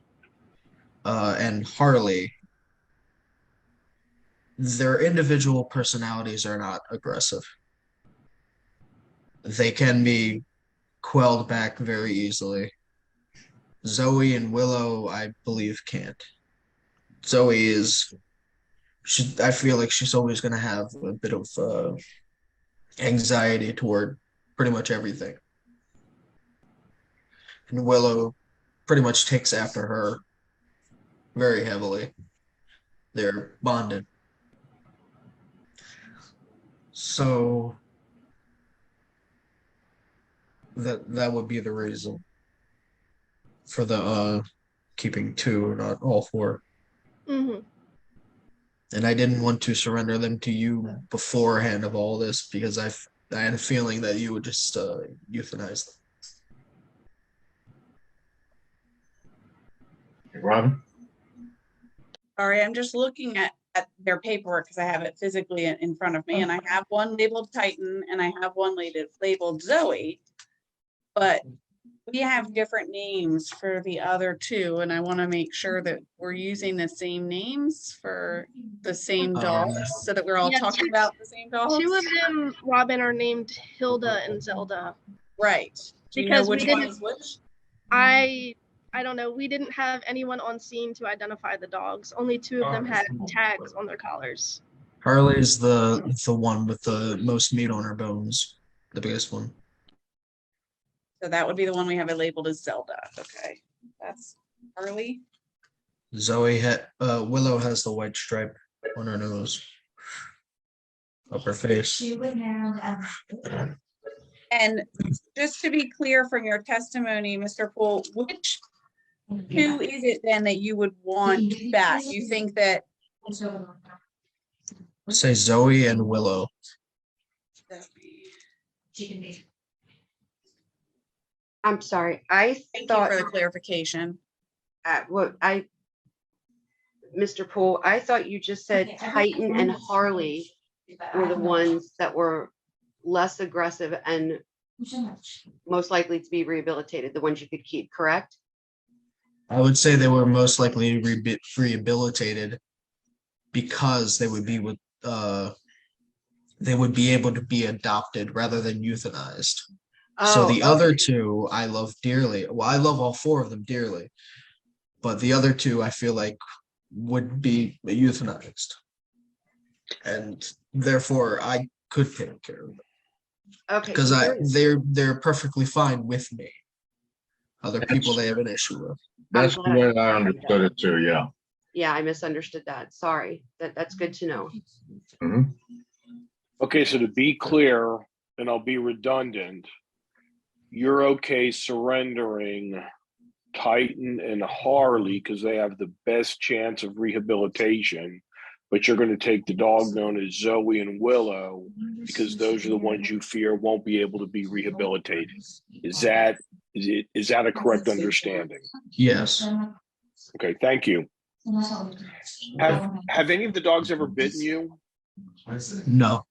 Speaker 8: and Harley, their individual personalities are not aggressive. They can be quelled back very easily. Zoe and Willow, I believe, can't. Zoe I feel like she's always going to have a bit of anxiety toward pretty much everything. And Willow pretty much takes after her very heavily. They're bonded. So that would be the reason for the keeping 2, not all 4.
Speaker 2: Mm-hmm.
Speaker 8: And I didn't want to surrender them to you beforehand of all this because I had a feeling that you would just euthanize them.
Speaker 1: Robin?
Speaker 11: Sorry, I'm just looking at their paperwork because I have it physically in front of me, and I have one labeled Titan and I have one labeled Zoe, but we have different names for the other 2, and I want to make sure that we're using the same names for the same dogs so that we're all talking about the same dogs.
Speaker 2: 2 of them, Robin, are named Hilda and Zelda.
Speaker 11: Right. Do you
Speaker 2: because
Speaker 11: know which one is which?
Speaker 2: I don't know. We didn't have anyone on scene to identify the dogs. Only 2 of them had tags on their collars.
Speaker 8: Harley's the one with the most meat on her bones, the biggest one.
Speaker 11: So that would be the one we have it labeled as Zelda. Okay, that's Harley.
Speaker 8: Willow has the white stripe on her nose, up her face.
Speaker 11: And just to be clear from your testimony, Mr. Poole, which two is it then that you would want back? You think that
Speaker 8: Say Zoe and Willow.
Speaker 5: I'm sorry. I
Speaker 11: Thank you
Speaker 5: thought
Speaker 11: for the clarification.
Speaker 5: Mr. Poole, I thought you just said Titan and Harley were the ones that were less aggressive and most likely to be rehabilitated, the ones you could keep, correct?
Speaker 8: I would say they were most likely rehabilitated because they would be able to be adopted rather than euthanized. So the other two I love dearly. Well, I love all four of them dearly, but the other two I feel like would be euthanized, and therefore I could take care of them.
Speaker 5: Okay,
Speaker 8: Because they're perfectly fine with me. Other people they have an issue with.
Speaker 1: That's the way I understood it too. Yeah.
Speaker 5: Yeah, I misunderstood that. Sorry. That's good to know.
Speaker 1: Mm-hmm.
Speaker 4: Okay, so to be clear, and I'll be redundant, you're okay surrendering Titan and Harley because they have the best chance of rehabilitation, but you're going to take the dog known as Zoe and Willow because those are the ones you fear won't be able to be rehabilitated. Is that a correct understanding?
Speaker 8: Yes.
Speaker 4: Okay, thank you. Have any of the dogs ever bitten you?
Speaker 8: No.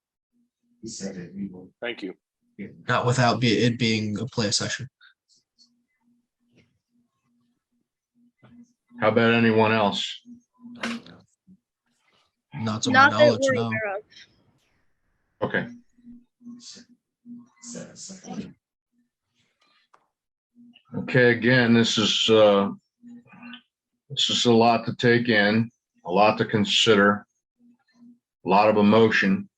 Speaker 4: Thank you.
Speaker 8: Not without it being a play session.
Speaker 1: How about anyone else?
Speaker 8: Not to my knowledge,
Speaker 2: we're
Speaker 8: no.
Speaker 2: aware of.
Speaker 1: Okay. Okay, again, this is a lot to take in, a lot to consider, a lot of emotion.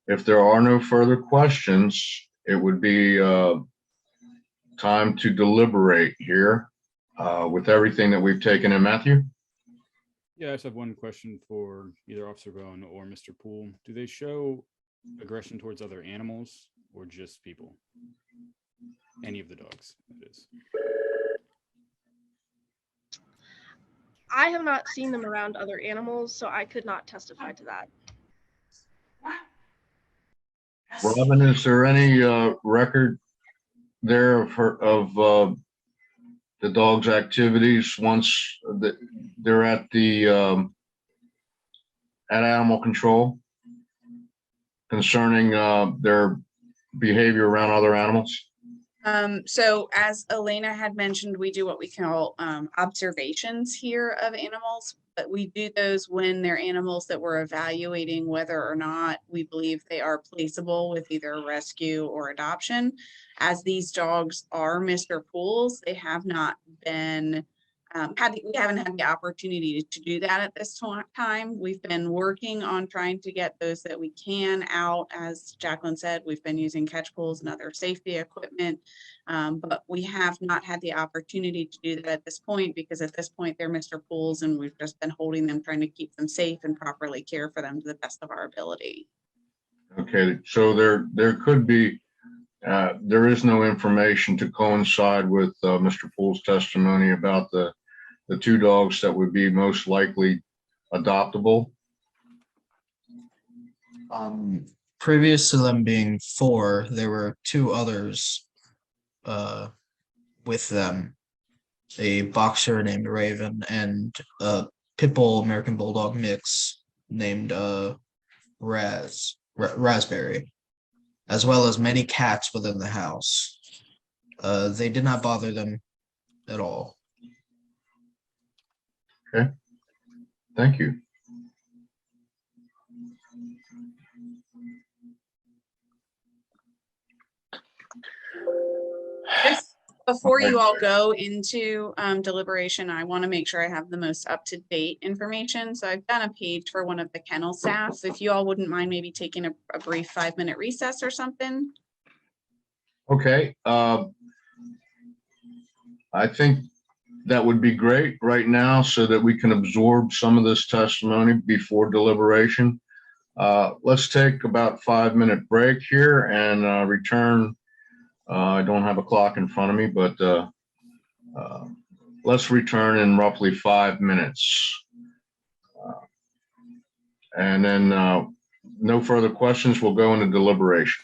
Speaker 1: If there are no further questions, it would be time to deliberate here with everything that we've taken in. Matthew?
Speaker 6: Yeah, I just have one question for either Officer Bowen or Mr. Poole. Do they show aggression towards other animals or just people? Any of the dogs, that is.
Speaker 2: I have not seen them around other animals, so I could not testify to that.
Speaker 1: Robin, is there any record there of the dog's activities once they're at the at animal control concerning their behavior around other animals?
Speaker 11: So as Elena had mentioned, we do what we call observations here of animals, but we do those when they're animals that we're evaluating whether or not we believe they are placeable with either rescue or adoption. As these dogs are Mr. Poole's, they have not been we haven't had the opportunity to do that at this time. We've been working on trying to get those that we can out. As Jacqueline said, we've been using catch pools and other safety equipment, but we have not had the opportunity to do that at this point because at this point they're Mr. Poole's and we've just been holding them, trying to keep them safe and properly care for them to the best of our ability.
Speaker 1: Okay, so there could be there is no information to coincide with Mr. Poole's testimony about the two dogs that would be most likely adoptable.
Speaker 8: Previous to them being 4, there were 2 others with them. A boxer named Raven and a pit bull American Bulldog mix named Raspberry, as well as many cats within the house. They did not bother them at all.
Speaker 1: Okay, thank you.
Speaker 11: Before you all go into deliberation, I want to make sure I have the most up-to-date information. So I've done a page for one of the kennel staff. If you all wouldn't mind maybe taking a brief 5-minute recess or something.
Speaker 1: Okay. I think that would be great right now so that we can absorb some of this testimony before deliberation. Let's take about 5-minute break here and return. I don't have a clock in front of me, but let's return in roughly 5 minutes. And then no further questions. We'll go into deliberation.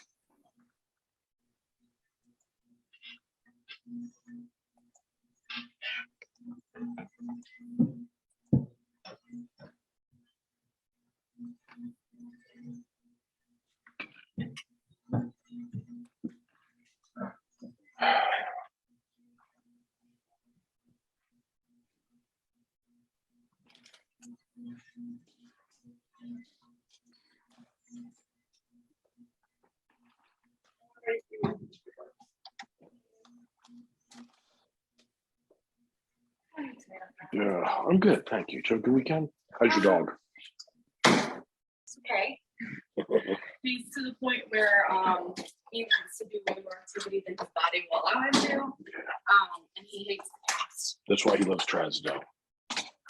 Speaker 4: Yeah, I'm good. Thank you. Did you have a good weekend? How's your dog?
Speaker 14: Okay. He's to the point where he wants to do way more activity than his body will allow him to. And he hates the cast.
Speaker 4: That's why he loves Trazodone.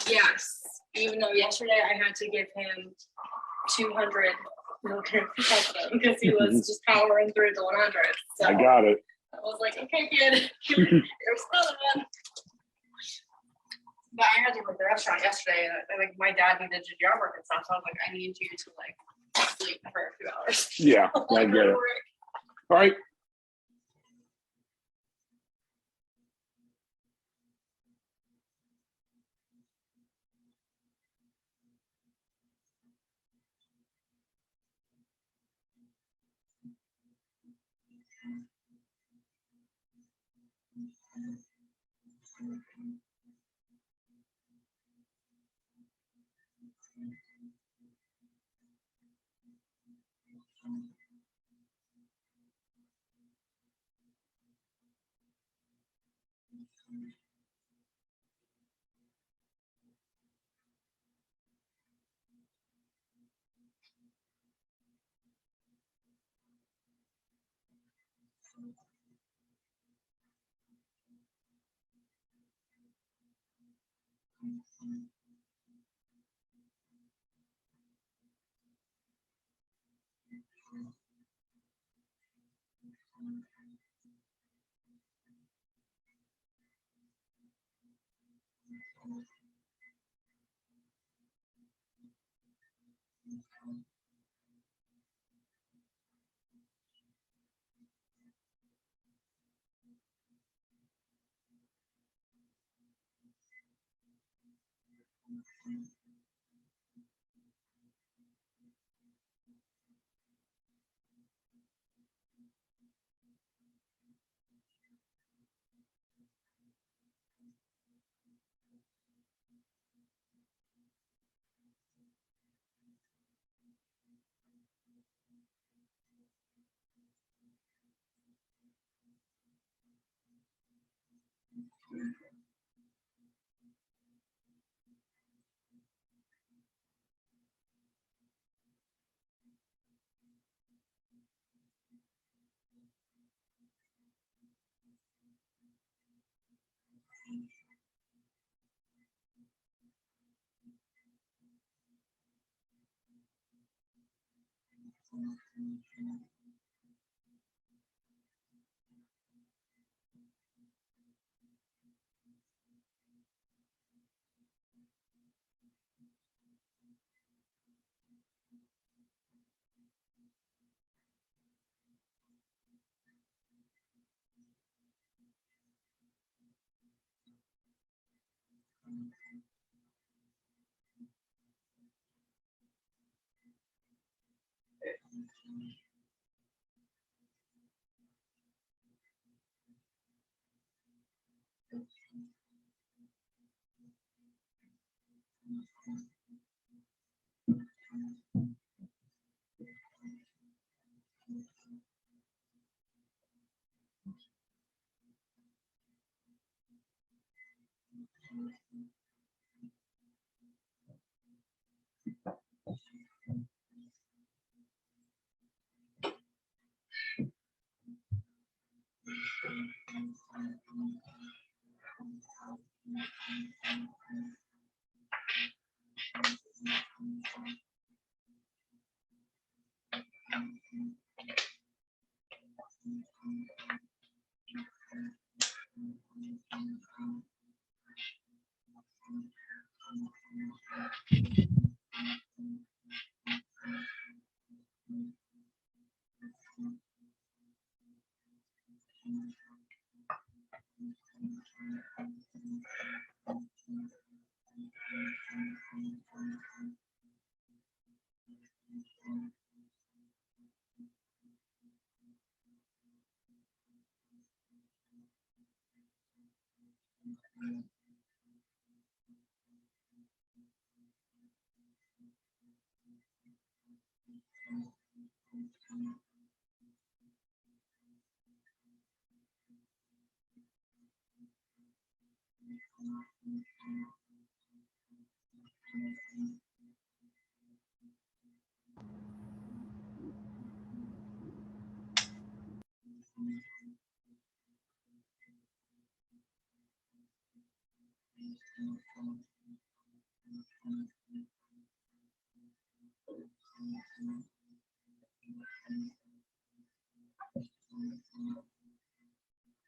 Speaker 14: Yes. Even though yesterday I had to give him 200 milligrams of Trazodone because he was just powering through the 100. So
Speaker 4: I got it.
Speaker 14: I was like, okay, kid, here's another one. But I had to work the restaurant yesterday, and like my dad needed to do yard work and stuff, so I was like, I need you to like sleep for a few hours.
Speaker 4: Yeah, I get it. All right.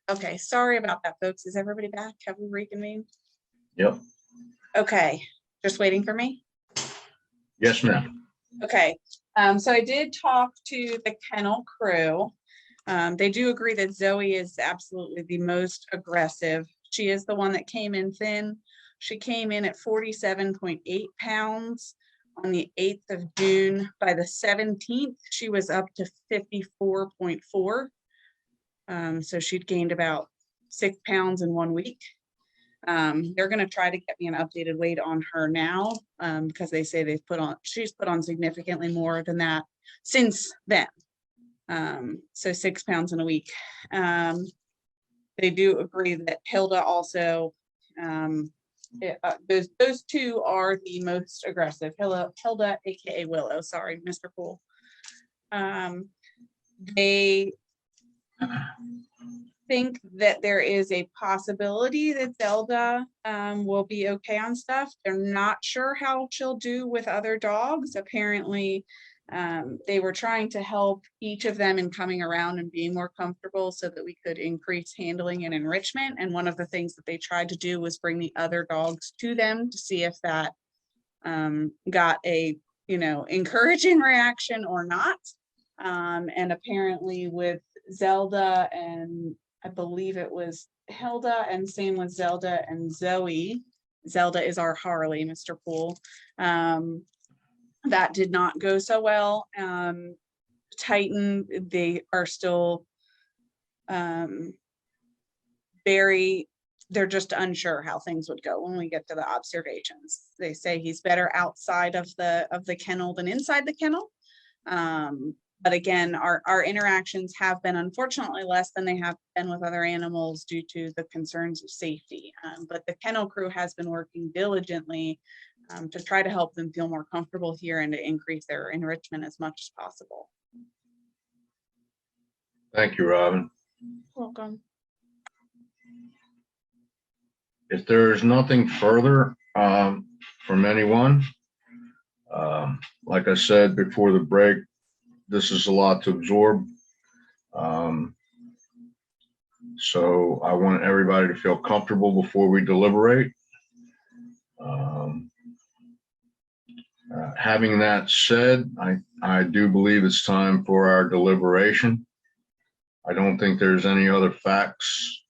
Speaker 11: Okay, sorry about that, folks. Is everybody back? Have we reconvened?
Speaker 1: Yep.
Speaker 11: Okay, just waiting for me?
Speaker 1: Yes, ma'am.
Speaker 11: Okay, so I did talk to the kennel crew. They do agree that Zoe is absolutely the most aggressive. She is the one that came in thin. She came in at 47.8 pounds on the 8th of June. By the 17th, she was up to 54.4. So she'd gained about 6 pounds in 1 week. They're going to try to get me an updated weight on her now, because they say she's put on significantly more than that since then. So 6 pounds in a week. They do agree that Hilda also, those two are the most aggressive. Hilda, aka Willow, sorry, Mr. Poole. They think that there is a possibility that Zelda will be okay on stuff. They're not sure how she'll do with other dogs. Apparently, they were trying to help each of them in coming around and being more comfortable so that we could increase handling and enrichment. And one of the things that they tried to do was bring the other dogs to them to see if that got a, encouraging reaction or not. And apparently with Zelda, and I believe it was Hilda, and same with Zelda and Zoe. Zelda is our Harley, Mr. Poole. That did not go so well. Titan, they are still they're just unsure how things would go when we get to the observations. They say he's better outside of the kennel than inside the kennel. But again, our interactions have been unfortunately less than they have been with other animals due to the concerns of safety. But the kennel crew has been working diligently to try to help them feel more comfortable here and to increase their enrichment as much as possible.
Speaker 1: Thank you, Robin.
Speaker 11: Welcome.
Speaker 1: If there's nothing further from anyone, like I said before the break, this is a lot to absorb. So I want everybody to feel comfortable before we deliberate. Having that said, I do believe it's time for our deliberation. I don't think there's any other facts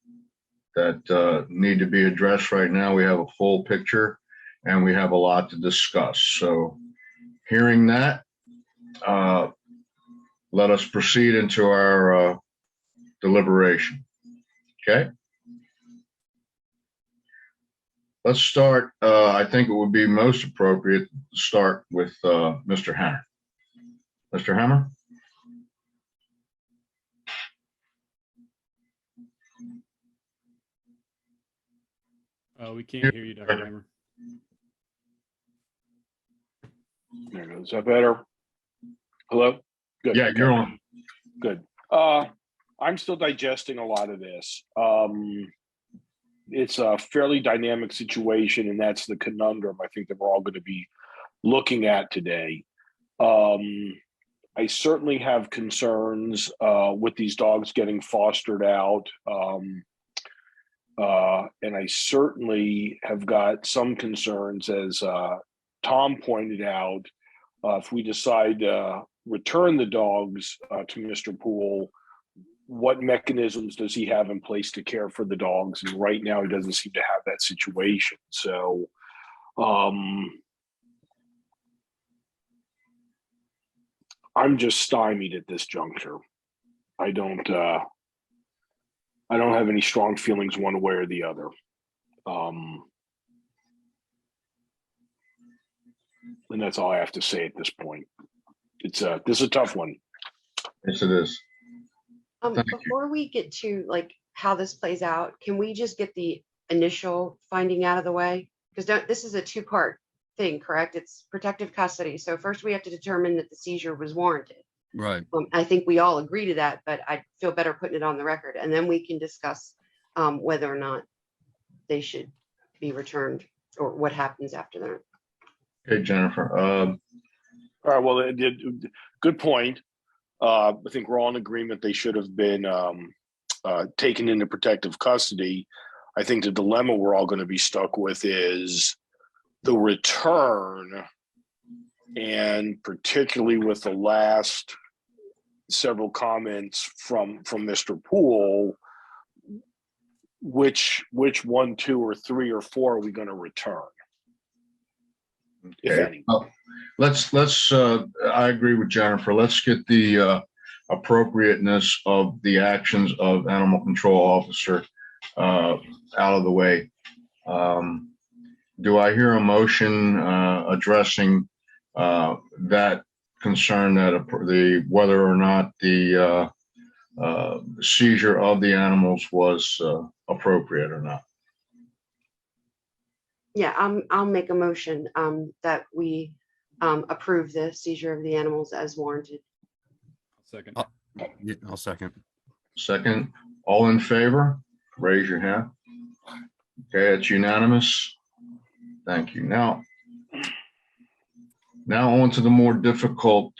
Speaker 1: that need to be addressed right now. We have a full picture and we have a lot to discuss. So hearing that, let us proceed into our deliberation. Okay. Let's start. I think it would be most appropriate to start with Mr. Hammer. Mr. Hammer?
Speaker 6: We can't hear you, Dr. Hammer.
Speaker 4: There it goes. Is that better? Hello? Good.
Speaker 1: Yeah, you're on.
Speaker 4: Good. I'm still digesting a lot of this. It's a fairly dynamic situation, and that's the conundrum I think that we're all going to be looking at today. I certainly have concerns with these dogs getting fostered out. And I certainly have got some concerns, as Tom pointed out, if we decide to return the dogs to Mr. Poole, what mechanisms does he have in place to care for the dogs? And right now, he doesn't seem to have that situation. So, I'm just stymied at this juncture. I don't have any strong feelings one way or the other. And that's all I have to say at this point. This is a tough one.
Speaker 1: Yes, it is.
Speaker 5: Before we get to like how this plays out, can we just get the initial finding out of the way? Because this is a two-part thing, correct? It's protective custody. So first we have to determine that the seizure was warranted.
Speaker 7: Right.
Speaker 5: I think we all agree to that, but I feel better putting it on the record. And then we can discuss whether or not they should be returned or what happens after that.
Speaker 1: Okay, Jennifer.
Speaker 4: All right. Well, good point. I think we're all in agreement they should have been taken into protective custody. I think the dilemma we're all going to be stuck with is the return, and particularly with the last several comments from Mr. Poole, which 1, 2, or 3, or 4 are we going to return? If any.
Speaker 1: Let's I agree with Jennifer. Let's get the appropriateness of the actions of animal control officer out of the way. Do I hear a motion addressing that concern, that whether or not the seizure of the animals was appropriate or not?
Speaker 5: Yeah, I'll make a motion that we approve the seizure of the animals as warranted.
Speaker 6: Second.
Speaker 7: I'll second.
Speaker 1: Second. All in favor? Raise your hand. Okay, it's unanimous. Thank you. Now on to the more difficult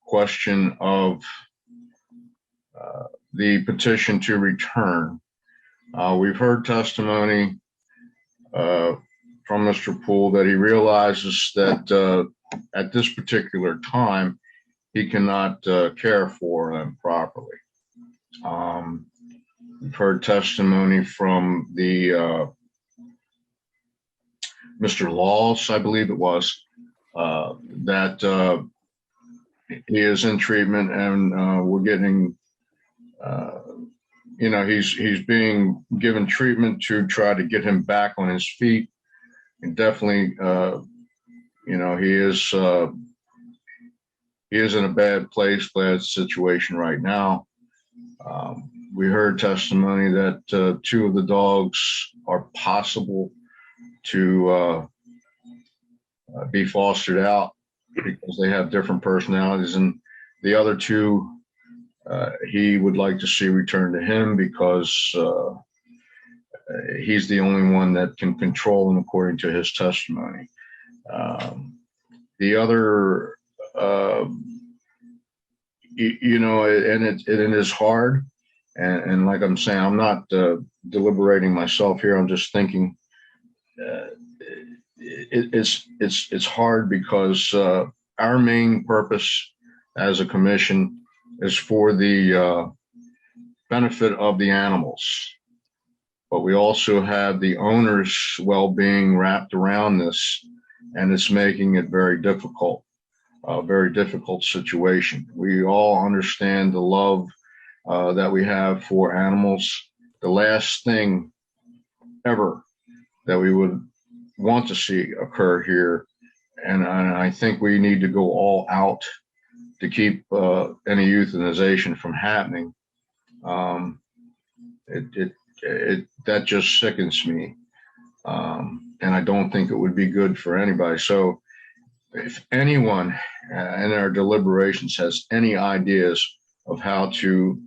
Speaker 1: question of the petition to return. We've heard testimony from Mr. Poole that he realizes that at this particular time, he cannot care for them properly. We've heard testimony from the Mr. Laws, I believe it was, that he is in treatment, and we're getting, he's being given treatment to try to get him back on his feet. And definitely, he is in a bad place, bad situation right now. We heard testimony that 2 of the dogs are possible to be fostered out because they have different personalities, and the other 2 he would like to see returned to him because he's the only one that can control them according to his testimony. The other, and it is hard, and like I'm saying, I'm not deliberating myself here. I'm just thinking. It's hard because our main purpose as a commission is for the benefit of the animals, but we also have the owner's well-being wrapped around this, and it's making it very difficult, a very difficult situation. We all understand the love that we have for animals. The last thing ever that we would want to see occur here, and I think we need to go all out to keep any euthanization from happening. That just sickens me, and I don't think it would be good for anybody. So if anyone in our deliberations has any ideas of how to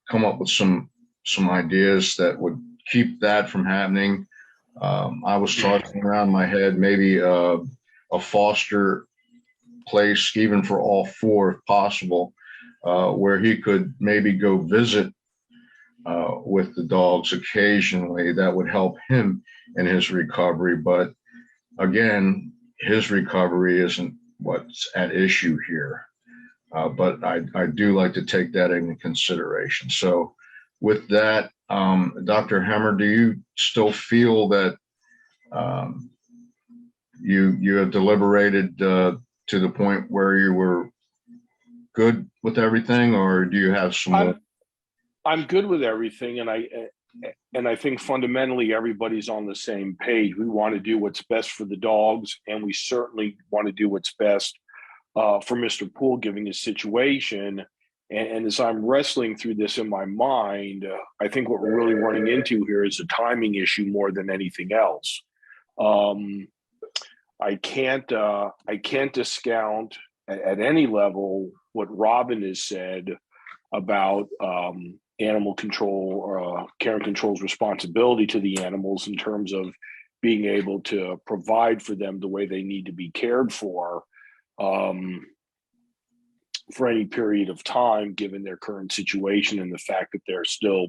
Speaker 1: come up with some ideas that would keep that from happening. I was tossing around my head maybe a foster place, even for all 4 if possible, where he could maybe go visit with the dogs occasionally. That would help him in his recovery. But again, his recovery isn't what's at issue here. But I do like to take that into consideration. So with that, Dr. Hemmer, do you still feel that you have deliberated to the point where you were good with everything, or do you have some more?
Speaker 4: I'm good with everything, and I think fundamentally everybody's on the same page. We want to do what's best for the dogs, and we certainly want to do what's best for Mr. Poole, given his situation. And as I'm wrestling through this in my mind, I think what we're really running into here is a timing issue more than anything else. I can't discount at any level what Robin has said about animal control or care and control's responsibility to the animals in terms of being able to provide for them the way they need to be cared for any period of time, given their current situation and the fact that they're still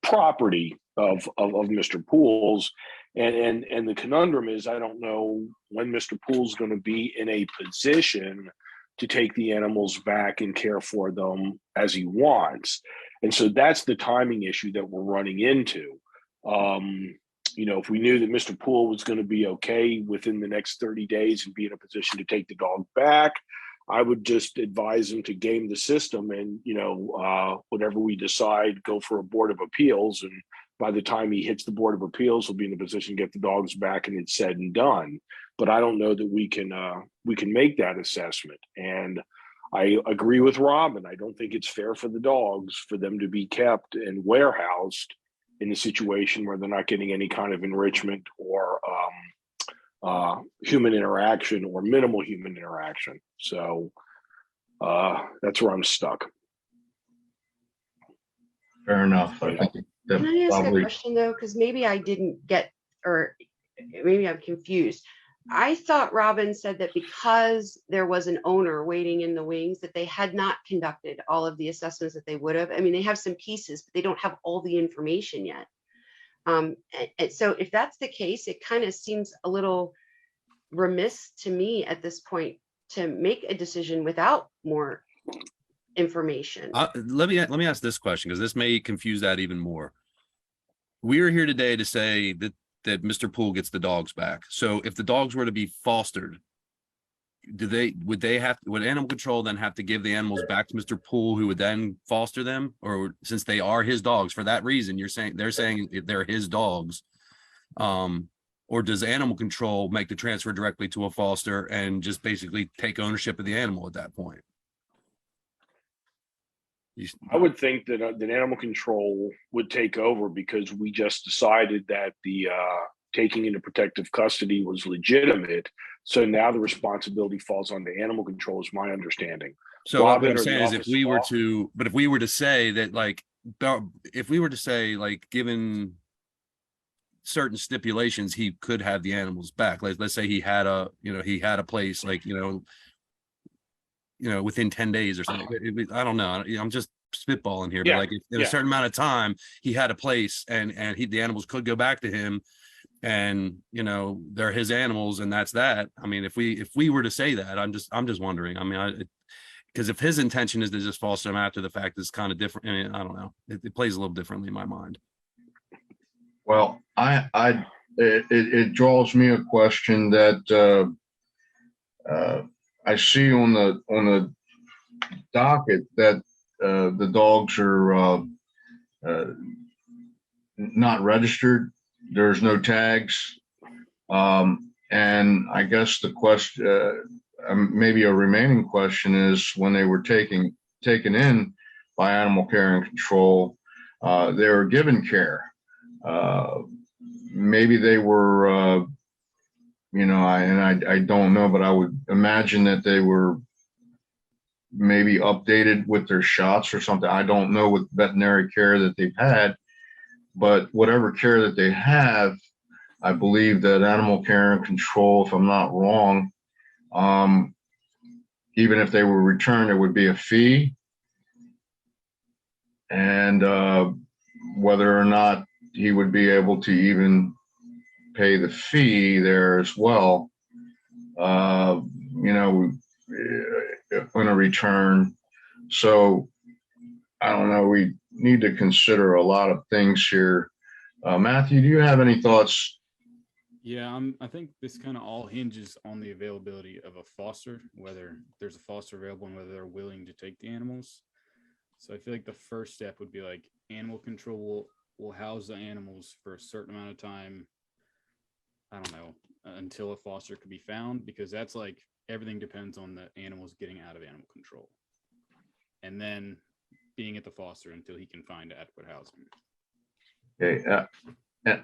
Speaker 4: property of Mr. Poole's. And the conundrum is, I don't know when Mr. Poole's going to be in a position to take the animals back and care for them as he wants. And so that's the timing issue that we're running into. If we knew that Mr. Poole was going to be okay within the next 30 days and be in a position to take the dog back, I would just advise him to game the system and, whatever we decide, go for a board of appeals. And by the time he hits the board of appeals, he'll be in a position to get the dogs back and it's said and done. But I don't know that we can make that assessment. And I agree with Robin. I don't think it's fair for the dogs for them to be kept and warehoused in a situation where they're not getting any kind of enrichment or human interaction or minimal human interaction. So that's where I'm stuck.
Speaker 1: Fair enough. I think that
Speaker 5: Can I ask
Speaker 1: probably...
Speaker 5: a question though? Because maybe I didn't get, or maybe I'm confused. I thought Robin said that because there was an owner waiting in the wings, that they had not conducted all of the assessments that they would have. I mean, they have some pieces, but they don't have all the information yet. And so if that's the case, it kind of seems a little remiss to me at this point to make a decision without more information.
Speaker 7: Let me ask this question, because this may confuse that even more. We are here today to say that Mr. Poole gets the dogs back. So if the dogs were to be fostered, would animal control then have to give the animals back to Mr. Poole, who would then foster them? Or since they are his dogs for that reason, they're saying they're his dogs, or does animal control make the transfer directly to a foster and just basically take ownership of the animal at that point?
Speaker 4: I would think that animal control would take over, because we just decided that the taking into protective custody was legitimate. So now the responsibility falls on the animal control, is my understanding.
Speaker 7: So what I'm saying is, if we were to say that, given certain stipulations, he could have the animals back. Let's say he had a place, within 10 days or something. I don't know. I'm just spitballing here, but like if in a certain amount of time he had a place and the animals could go back to him, and they're his animals, and that's that. I mean, if we were to say that, I'm just wondering. I mean, because if his intention is to just foster them after the fact, it's kind of different. I mean, I don't know. It plays a little differently in my mind.
Speaker 1: Well, it draws me a question that I see on the docket that the dogs are not registered. There's no tags, and I guess the question, maybe a remaining question, is when they were taken in by animal care and control, they were given care. Maybe they were, I don't know, but I would imagine that they were maybe updated with their shots or something. I don't know with veterinary care that they've had, but whatever care that they have, I believe that animal care and control, if I'm not wrong, even if they were returned, there would be a fee. And whether or not he would be able to even pay the fee there as well, you know, in a return. So I don't know, we need to consider a lot of things here. Matthew, do you have any thoughts?
Speaker 6: Yeah, I think this kind of all hinges on the availability of a foster, whether there's a foster available and whether they're willing to take the animals. So I feel like the first step would be like animal control will house the animals for a certain amount of time. I don't know, until a foster could be found, because that's like everything depends on the animals getting out of animal control. And then being at the foster until he can find adequate housing.
Speaker 1: Okay,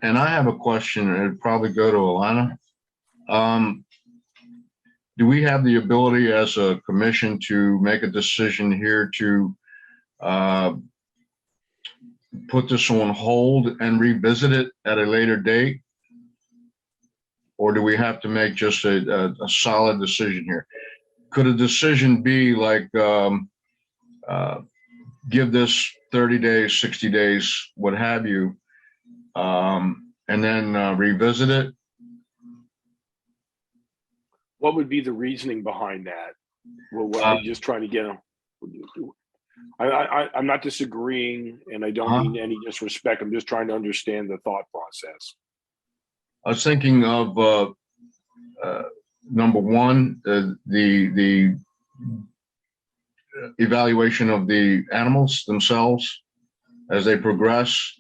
Speaker 1: and I have a question, and it'd probably go to Alana. Do we have the ability as a commission to make a decision here to put this on hold and revisit it at a later date? Or do we have to make just a solid decision here? Could a decision be like, give this 30 days, 60 days, what have you, and then revisit it?
Speaker 4: What would be the reasoning behind that? Well, what are you just trying to get them? I'm not disagreeing, and I don't mean any disrespect. I'm just trying to understand the thought process.
Speaker 1: I was thinking of number one, the evaluation of the animals themselves as they progress,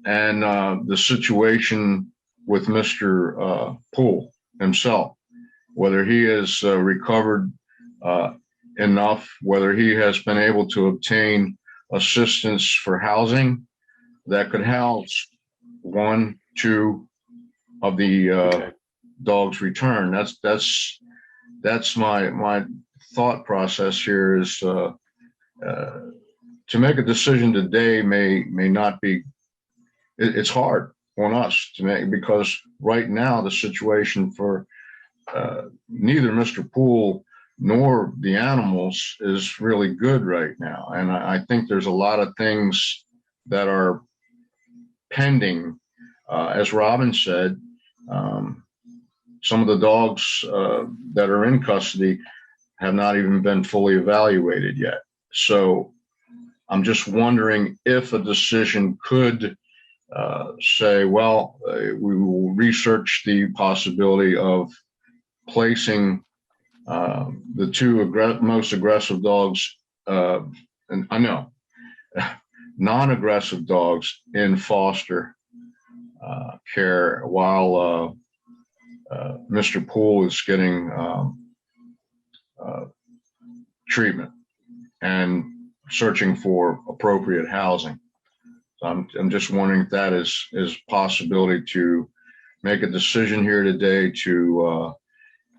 Speaker 1: and the situation with Mr. Poole himself, whether he has recovered enough, whether he has been able to obtain assistance for housing that could house 1, 2 of the dog's return. That's my thought process here is to make a decision today may not be, it's hard on us to make, because right now the situation for neither Mr. Poole nor the animals is really good right now. And I think there's a lot of things that are pending. As Robin said, some of the dogs that are in custody have not even been fully evaluated yet. So I'm just wondering if a decision could say, well, we will research the possibility of placing the 2 most aggressive dogs, and I know non-aggressive dogs, in foster care while Mr. Poole is getting treatment and searching for appropriate housing. So I'm just wondering if that is possibility to make a decision here today to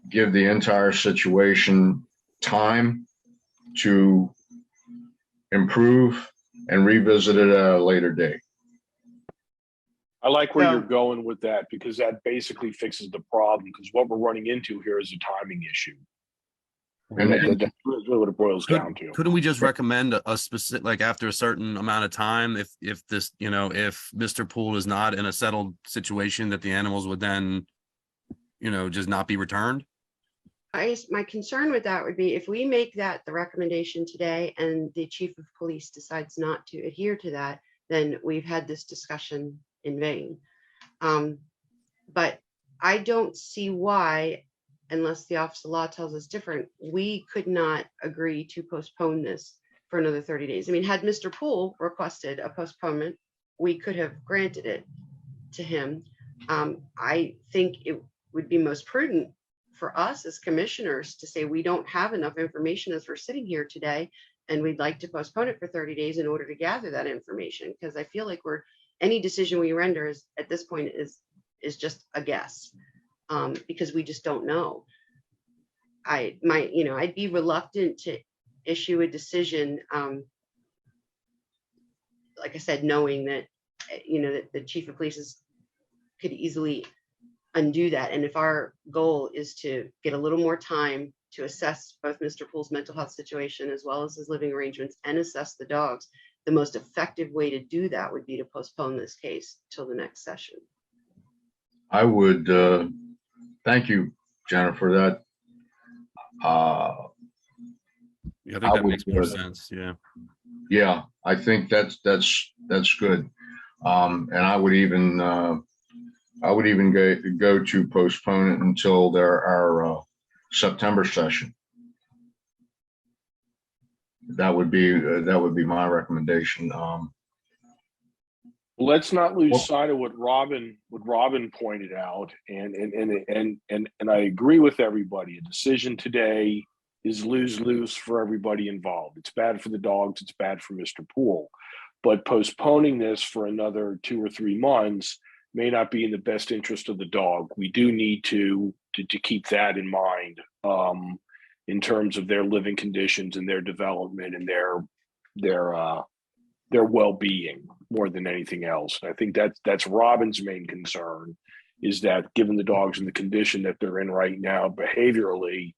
Speaker 1: give the entire situation time to improve and revisit it at a later date.
Speaker 4: I like where you're going with that, because that basically fixes the problem, because what we're running into here is a timing issue. And that's really what it boils down to.
Speaker 7: Couldn't we just recommend a specific, like after a certain amount of time, if this, you know, if Mr. Poole is not in a settled situation, that the animals would then, you know, just not be returned?
Speaker 5: My concern with that would be if we make that the recommendation today and the chief of police decides not to adhere to that, then we've had this discussion in vain. But I don't see why, unless the Office of Law tells us different, we could not agree to postpone this for another 30 days. I mean, had Mr. Poole requested a postponement, we could have granted it to him. I think it would be most prudent for us as commissioners to say we don't have enough information as we're sitting here today, and we'd like to postpone it for 30 days in order to gather that information, because I feel like any decision we render is at this point is just a guess, because we just don't know. I'd be reluctant to issue a decision, like I said, knowing that, that the chief of police could easily undo that. And if our goal is to get a little more time to assess both Mr. Poole's mental health situation as well as his living arrangements and assess the dogs, the most effective way to do that would be to postpone this case till the next session.
Speaker 1: I would, thank you, Jennifer, that,
Speaker 7: Yeah, I think
Speaker 1: I
Speaker 7: that
Speaker 1: would,
Speaker 7: makes more sense. Yeah.
Speaker 1: yeah, I think that's good. And I would even go to postpone it until our September session. That would be my recommendation.
Speaker 4: Let's not lose
Speaker 1: Well-
Speaker 4: sight of what Robin pointed out, and I agree with everybody. A decision today is lose for everybody involved. It's bad for the dogs. It's bad for Mr. Poole. But postponing this for another 2 or 3 months may not be in the best interest of the dog. We do need to keep that in mind in terms of their living conditions and their development and their well-being more than anything else. And I think that's Robin's main concern, is that given the dogs in the condition that they're in right now behaviorally,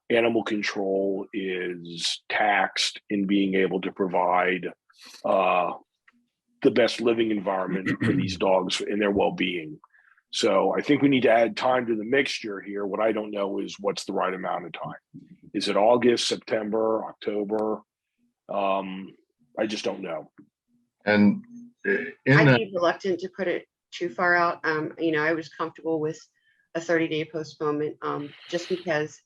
Speaker 4: animal control is taxed in being able to provide the best living environment for these dogs and their well-being. So I think we need to add time to the mixture here. What I don't know is what's the right amount of time. Is it August, September, October? I just don't know.
Speaker 1: And
Speaker 5: I'd be reluctant to put it too far out. I was comfortable with a 30-day postponement, just because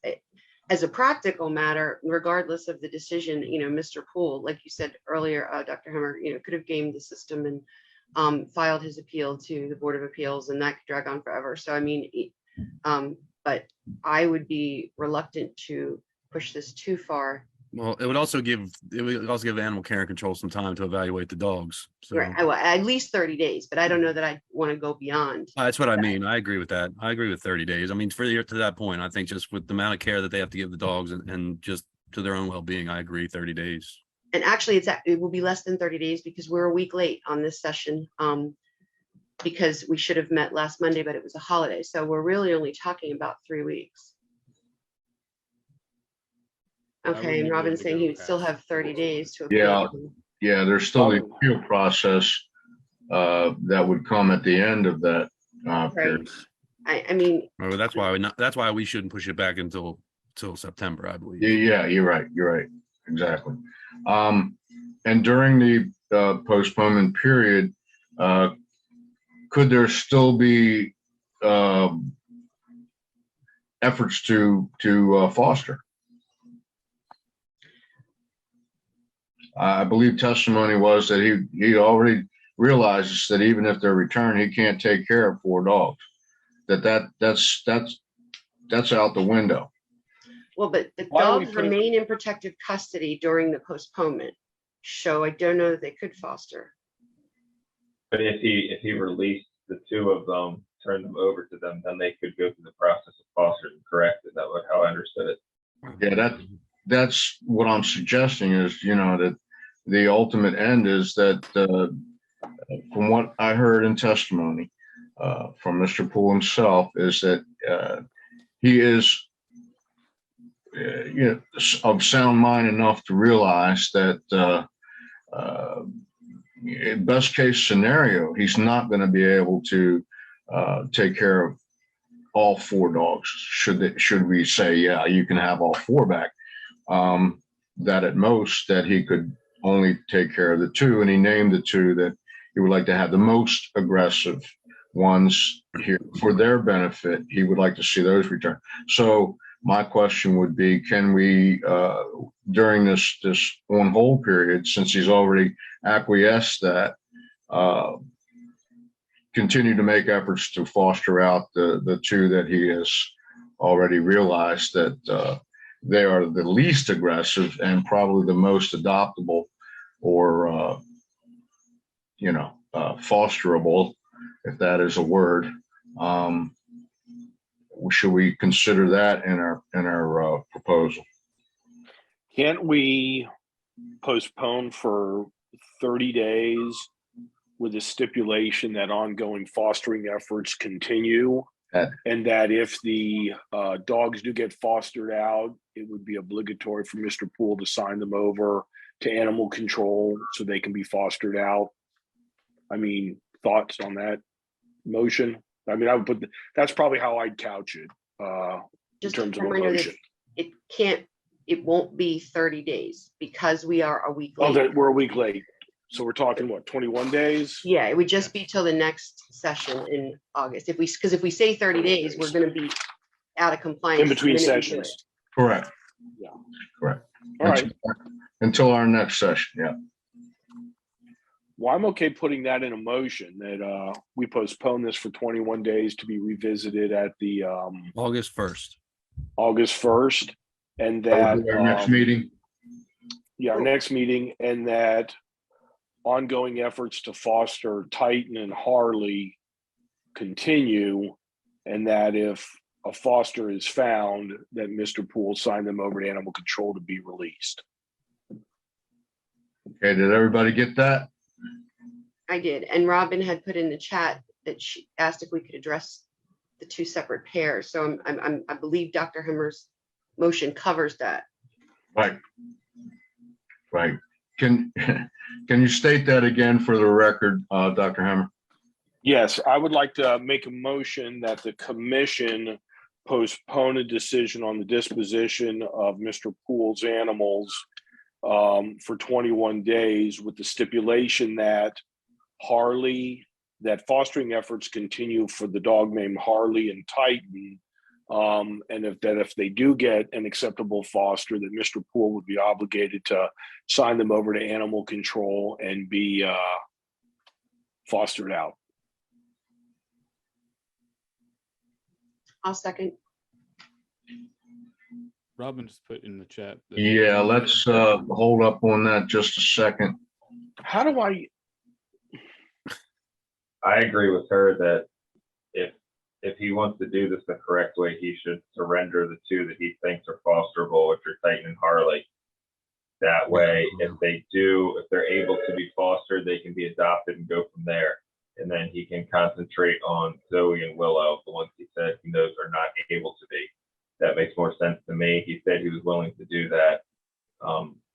Speaker 5: as a practical matter, regardless of the decision, Mr. Poole, like you said earlier, Dr. Hammer, could have gamed the system and filed his appeal to the Board of Appeals, and that could drag on forever. So, but I would be reluctant to push this too far.
Speaker 7: Well, it would also give animal care and control some time to evaluate the dogs. So
Speaker 5: Right. At least 30 days, but I don't know that I want to go beyond.
Speaker 7: that's what I mean. I agree with that. I agree with 30 days. I mean, to that point, I think just with the amount of care that they have to give the dogs and just to their own well-being, I agree 30 days.
Speaker 5: And actually, it will be less than 30 days because we're a week late on this session, because we should have met last Monday, but it was a holiday. So we're really only talking about 3 weeks. Okay, and Robin's saying he would still have 30 days to appeal.
Speaker 1: Yeah, there's still the appeal process that would come at the end of that period.
Speaker 5: I mean,
Speaker 7: well, that's why we shouldn't push it back until September, I believe.
Speaker 1: Yeah, you're right. Exactly. And during the postponement period, could there still be efforts to foster? I believe testimony was that he already realizes that even if they're returned, he can't take care of 4 dogs. That's out the window.
Speaker 5: well, but the dogs remain in protective custody during the postponement. So I don't know that they could foster.
Speaker 12: But if he released the 2 of them, turned them over to them, then they could go through the process of fostering, correct? Is that how I understood it?
Speaker 1: Yeah, that's what I'm suggesting is, that the ultimate end is that, from what I heard in testimony from Mr. Poole himself, is that he is, of sound mind enough to realize that best case scenario, he's not going to be able to take care of all 4 dogs. Should we say, yeah, you can have all 4 back? That at most that he could only take care of the 2, and he named the 2 that he would like to have the most aggressive ones here for their benefit. He would like to see those returned. So my question would be, can we, during this on hold period, since he's already acquiesced that, continue to make efforts to foster out the 2 that he has already realized that they are the least aggressive and probably the most adoptable or fosterable, if that is a word. Should we consider that in our proposal?
Speaker 4: Can't we postpone for 30 days with a stipulation that ongoing fostering efforts continue? And that if the dogs do get fostered out, it would be obligatory for Mr. Poole to sign them over to animal control so they can be fostered out. I mean, thoughts on that motion? I mean, I would put, that's probably how I'd couch it, in
Speaker 5: Just
Speaker 4: terms
Speaker 5: a
Speaker 4: of a
Speaker 5: reminder that
Speaker 4: motion.
Speaker 5: it won't be 30 days because we are a week
Speaker 4: Oh,
Speaker 5: late.
Speaker 4: that we're a week late. So we're talking what, 21 days?
Speaker 5: Yeah, it would just be till the next session in August. Because if we say 30 days, we're gonna be out of compliance.
Speaker 4: In between
Speaker 5: the minute we do
Speaker 4: sessions.
Speaker 5: it.
Speaker 1: Correct.
Speaker 4: Yeah.
Speaker 1: Correct.
Speaker 4: All right.
Speaker 1: Until our next session, yeah.
Speaker 4: Well, I'm okay putting that in a motion that we postpone this for 21 days to be revisited at the
Speaker 7: August 1st.
Speaker 4: August 1st. And
Speaker 1: That
Speaker 4: that
Speaker 1: would be our next meeting.
Speaker 4: Yeah, our next meeting, and that ongoing efforts to foster Titan and Harley continue, and that if a foster is found, that Mr. Poole sign them over to animal control to be released.
Speaker 1: Okay, did everybody get that?
Speaker 5: I did. And Robin had put in the chat that she asked if we could address the two separate pairs. So I believe Dr. Hemmer's motion covers that.
Speaker 1: Right. Right. Can you state that again for the record, Dr. Hemmer?
Speaker 4: Yes, I would like to make a motion that the commission postpone a decision on the disposition of Mr. Poole's animals for 21 days with the stipulation that fostering efforts continue for the dog named Harley and Titan. And if they do get an acceptable foster, that Mr. Poole would be obligated to sign them over to animal control and be fostered out.
Speaker 5: I'll second.
Speaker 6: Robin just put in the chat.
Speaker 1: Yeah, let's hold up on that just a second.
Speaker 4: How do I
Speaker 12: agree with her that if he wants to do this the correct way, he should surrender the two that he thinks are fosterable, which are Titan and Harley. That way, if they're able to be fostered, they can be adopted and go from there. And then he can concentrate on Zoe and Willow, the ones he said he knows are not able to be. That makes more sense to me. He said he was willing to do that.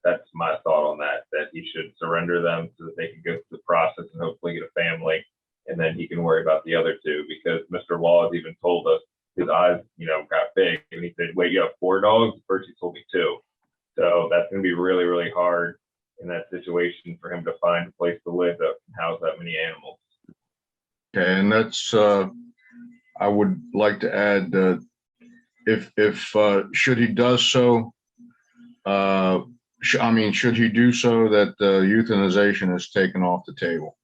Speaker 12: That's my thought on that he should surrender them so that they can go through the process and hopefully get a family. And then he can worry about the other two, because Mr. Law has even told us his eyes, got big, and he said, "Wait, you have 4 dogs?" First he told me 2. So that's going to be really, really hard in that situation for him to find a place to live that can house that many animals.
Speaker 1: Okay, and that's I would like to add if should he does so, should he do so, that euthanization is taken off the table.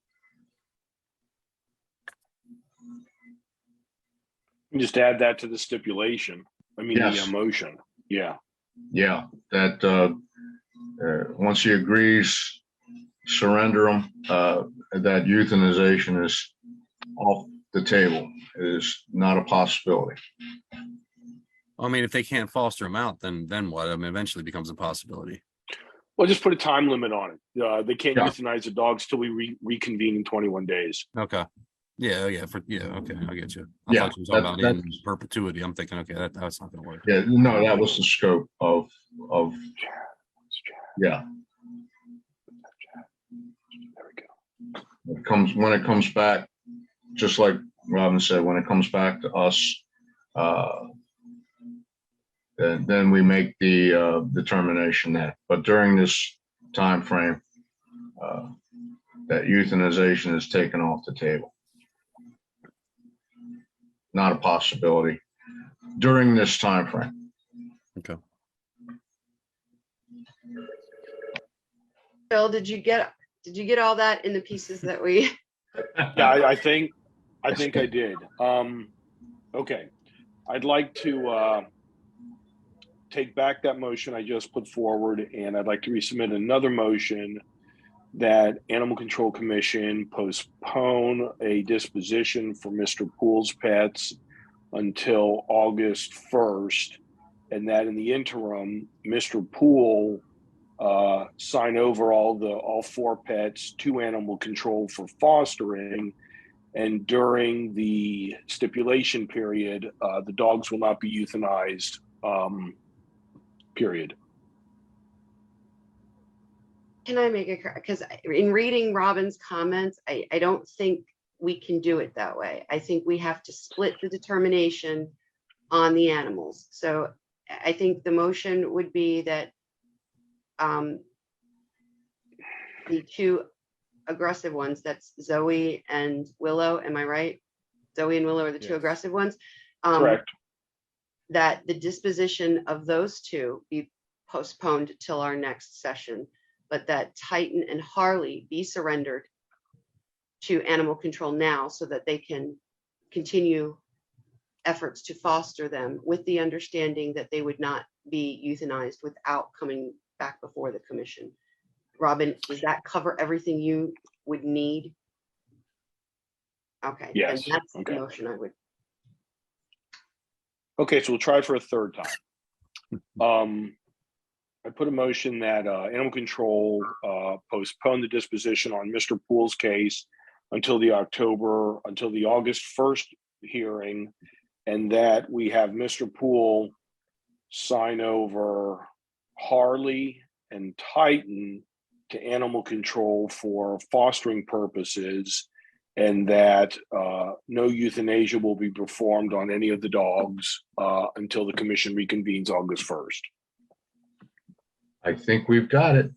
Speaker 4: just add that to the stipulation? I mean,
Speaker 1: Yes.
Speaker 4: the motion. Yeah.
Speaker 1: Yeah, that once he agrees, surrender him, that euthanization is off the table. It is not a possibility.
Speaker 7: I mean, if they can't foster them out, then what? I mean, eventually becomes a possibility.
Speaker 4: Well, just put a time limit on it. They can't
Speaker 1: Yeah.
Speaker 4: euthanize the dogs till we reconvene in 21 days.
Speaker 7: Okay. Yeah. Okay. I get you. I
Speaker 1: Yeah,
Speaker 7: thought you were talking about in
Speaker 1: that's-
Speaker 7: perpetuity. I'm thinking, okay, that's not going to work.
Speaker 1: Yeah, no, that was the scope of yeah.
Speaker 4: There we go.
Speaker 1: When it comes back, just like Robin said, when it comes back to us, then we make the determination that. But during this time frame, that euthanization is taken off the table. Not a possibility during this time frame.
Speaker 7: Okay.
Speaker 5: Bill, did you get all that in the pieces that we?
Speaker 4: Yeah, I think I did. Okay. I'd like to take back that motion I just put forward, and I'd like to resubmit another motion that Animal Control Commission postpone a disposition for Mr. Poole's pets until August 1st, and that in the interim, Mr. Poole sign over all 4 pets to Animal Control for fostering, and during the stipulation period, the dogs will not be euthanized. Period.
Speaker 5: can I make a, because in reading Robin's comments, I don't think we can do it that way. I think we have to split the determination on the animals. So I think the motion would be that the two aggressive ones, that's Zoe and Willow, am I right? Zoe and Willow are the two
Speaker 6: Yes.
Speaker 5: aggressive ones.
Speaker 4: Correct.
Speaker 5: That the disposition of those two be postponed till our next session, but that Titan and Harley be surrendered to animal control now so that they can continue efforts to foster them, with the understanding that they would not be euthanized without coming back before the commission. Robin, does that cover everything you would need? Okay.
Speaker 4: Yes,
Speaker 5: And that's
Speaker 4: okay.
Speaker 5: the motion I would.
Speaker 4: Okay, so we'll try for a third time. I put a motion that animal control postpone the disposition on Mr. Poole's case until the August 1st hearing, and that we have Mr. Poole sign over Harley and Titan to animal control for fostering purposes, and that no euthanasia will be performed on any of the dogs until the commission reconvenes August 1st.
Speaker 1: I think we've got it.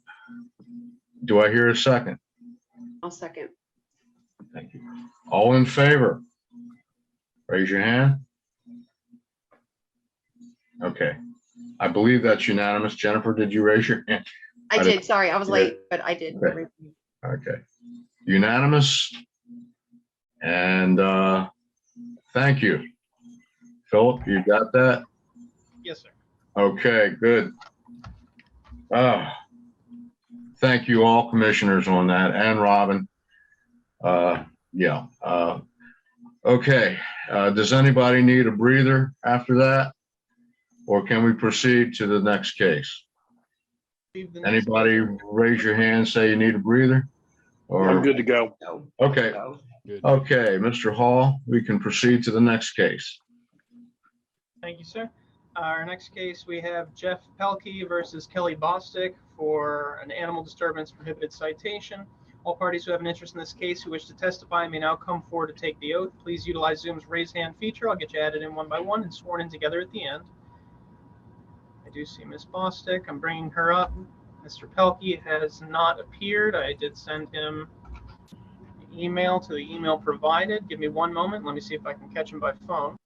Speaker 1: Do I hear a second?
Speaker 5: I'll second.
Speaker 1: Thank you. All in favor? Raise your hand. Okay. I believe that's unanimous. Jennifer, did you raise your hand?
Speaker 5: I did. Sorry, I was
Speaker 1: Yeah.
Speaker 5: late, but I did.
Speaker 1: Okay. Okay. Unanimous. And thank you. Philip, you got that?
Speaker 3: Yes, sir.
Speaker 1: Okay, good. Thank you all commissioners on that, and Robin. Yeah. Okay. Does anybody need a breather after that? Or can we proceed to the next case? Anybody raise your hand, say you need a breather? Or
Speaker 4: I'm good to go.
Speaker 1: okay.
Speaker 6: Good.
Speaker 1: Okay, Mr. Hall, we can proceed to the next case.
Speaker 3: Thank you, sir. Our next case, we have Jeff Pelkey versus Kelly Bostick for an animal disturbance prohibited citation. All parties who have an interest in this case who wish to testify may now come forward to take the oath. Please utilize Zoom's raise hand feature. I'll get you added in one by one and sworn in together at the end. I do see Ms. Bostick. I'm bringing her up. Mr. Pelkey has not appeared. I did send him an email to the email provided. Give me one moment. Let me see if I can catch him by phone.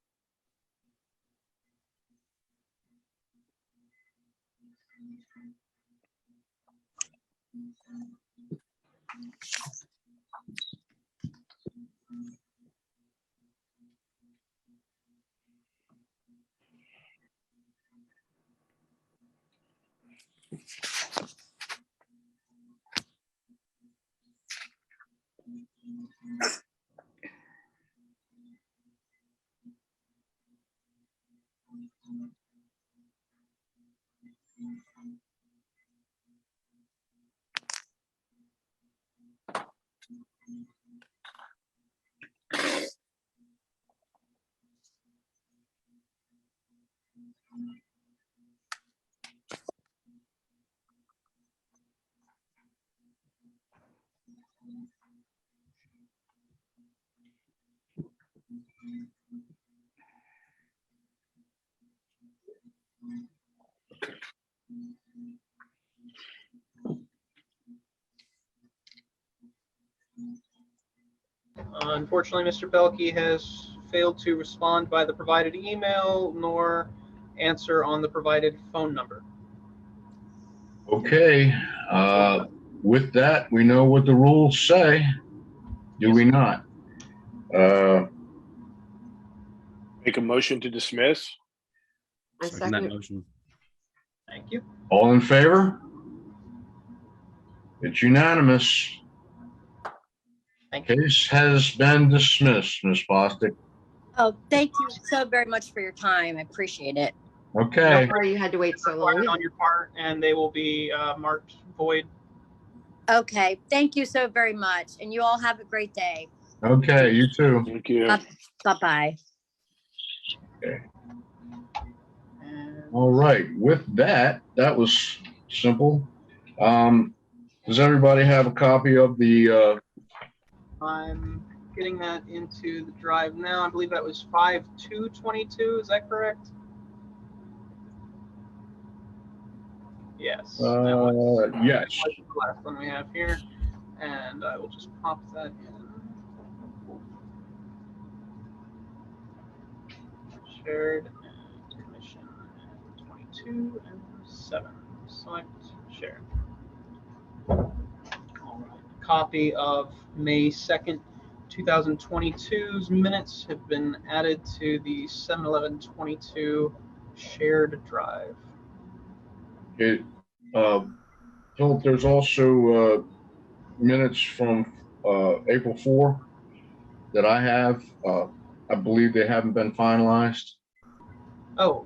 Speaker 3: Unfortunately, Mr. Pelkey has failed to respond by the provided email nor answer on the provided phone number.
Speaker 1: Okay, with that, we know what the rules say, do we not?
Speaker 4: Make a motion to dismiss.
Speaker 5: I
Speaker 7: Second that
Speaker 5: second.
Speaker 7: motion.
Speaker 3: Thank you.
Speaker 1: All in favor? It's unanimous.
Speaker 3: Thank you.
Speaker 1: Case has been dismissed, Ms. Bostick.
Speaker 15: Oh, thank you so very much for your time. I appreciate it.
Speaker 1: Okay,
Speaker 5: Sorry you had to wait so
Speaker 3: Required
Speaker 5: long.
Speaker 3: on your part, and they will be marked void.
Speaker 15: Okay, thank you so very much. And you all have a great day.
Speaker 1: okay, you too.
Speaker 4: Thank you.
Speaker 15: Bye-bye.
Speaker 3: And
Speaker 1: All right, with that, that was simple. Does everybody have a copy of the,
Speaker 3: I'm getting that into the drive now. I believe that was 5/2/22. Is that correct? Yes. That was
Speaker 1: yes.
Speaker 3: the last one we have here, and I will just pop that in. Shared and commission and 22 and 7. Select share. All right. Copy of May 2nd, 2022's minutes have been added to the 7/11/22 shared drive.
Speaker 1: It, Philip, there's also minutes from April 4 that I have. I believe they haven't been finalized.
Speaker 3: Oh,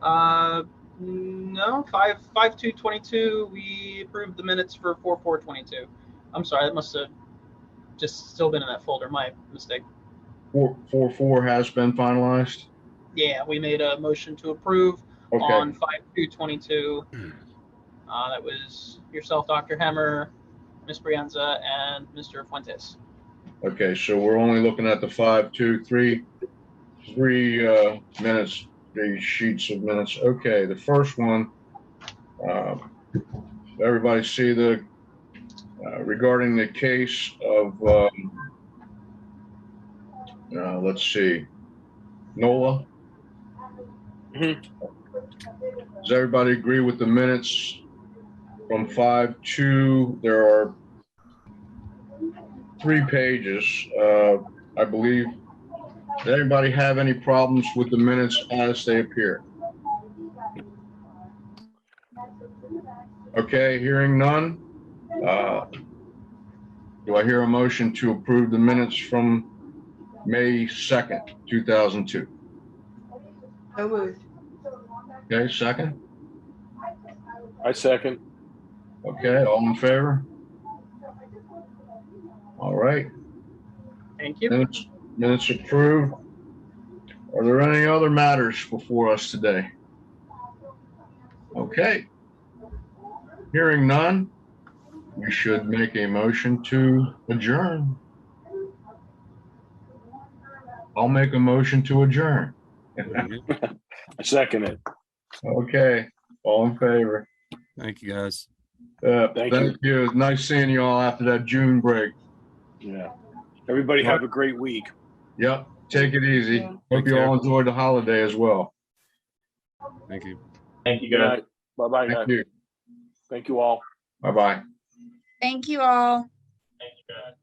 Speaker 3: no, 5/2/22. We approved the minutes for 4/4/22. I'm sorry, that must have just still been in that folder. My mistake.
Speaker 1: 4 has been finalized.
Speaker 3: Yeah, we made a motion to approve
Speaker 1: Okay.
Speaker 3: on 5/2/22. That was yourself, Dr. Hammer, Ms. Brianza, and Mr. Fuentes.
Speaker 1: Okay, so we're only looking at the 5/2/3 minutes, 3 sheets of minutes. Okay, the first one. Everybody see the regarding the case of let's see, NOLA. Does everybody agree with the minutes from 5/2? There are 3 pages, I believe. Does anybody have any problems with the minutes as they appear? Okay, hearing none. Do I hear a motion to approve the minutes from May 2nd, 2002?
Speaker 5: So moved.
Speaker 1: Okay, second.
Speaker 4: I second.
Speaker 1: Okay, all in favor? All right.
Speaker 3: Thank you.
Speaker 1: Minutes approved. Are there any other matters before us today? Okay. Hearing none, we should make a motion to adjourn. I'll make a motion to adjourn.
Speaker 4: I second it.
Speaker 1: Okay, all in favor?
Speaker 7: Thank you, guys.
Speaker 4: Thank
Speaker 1: you. It's nice seeing you all after that June break.
Speaker 4: Yeah. Everybody have a great week.
Speaker 1: Yep, take it easy.
Speaker 7: Take
Speaker 1: Hope you
Speaker 7: care.
Speaker 1: all enjoyed the holiday as well.
Speaker 7: Thank you.
Speaker 12: Thank you,
Speaker 4: Good
Speaker 12: guys.
Speaker 4: night. Bye-bye,
Speaker 1: Thank
Speaker 4: guys.
Speaker 1: you.
Speaker 4: Thank you all.
Speaker 1: Bye-bye.
Speaker 11: Thank you all.
Speaker 12: Thank you, guys.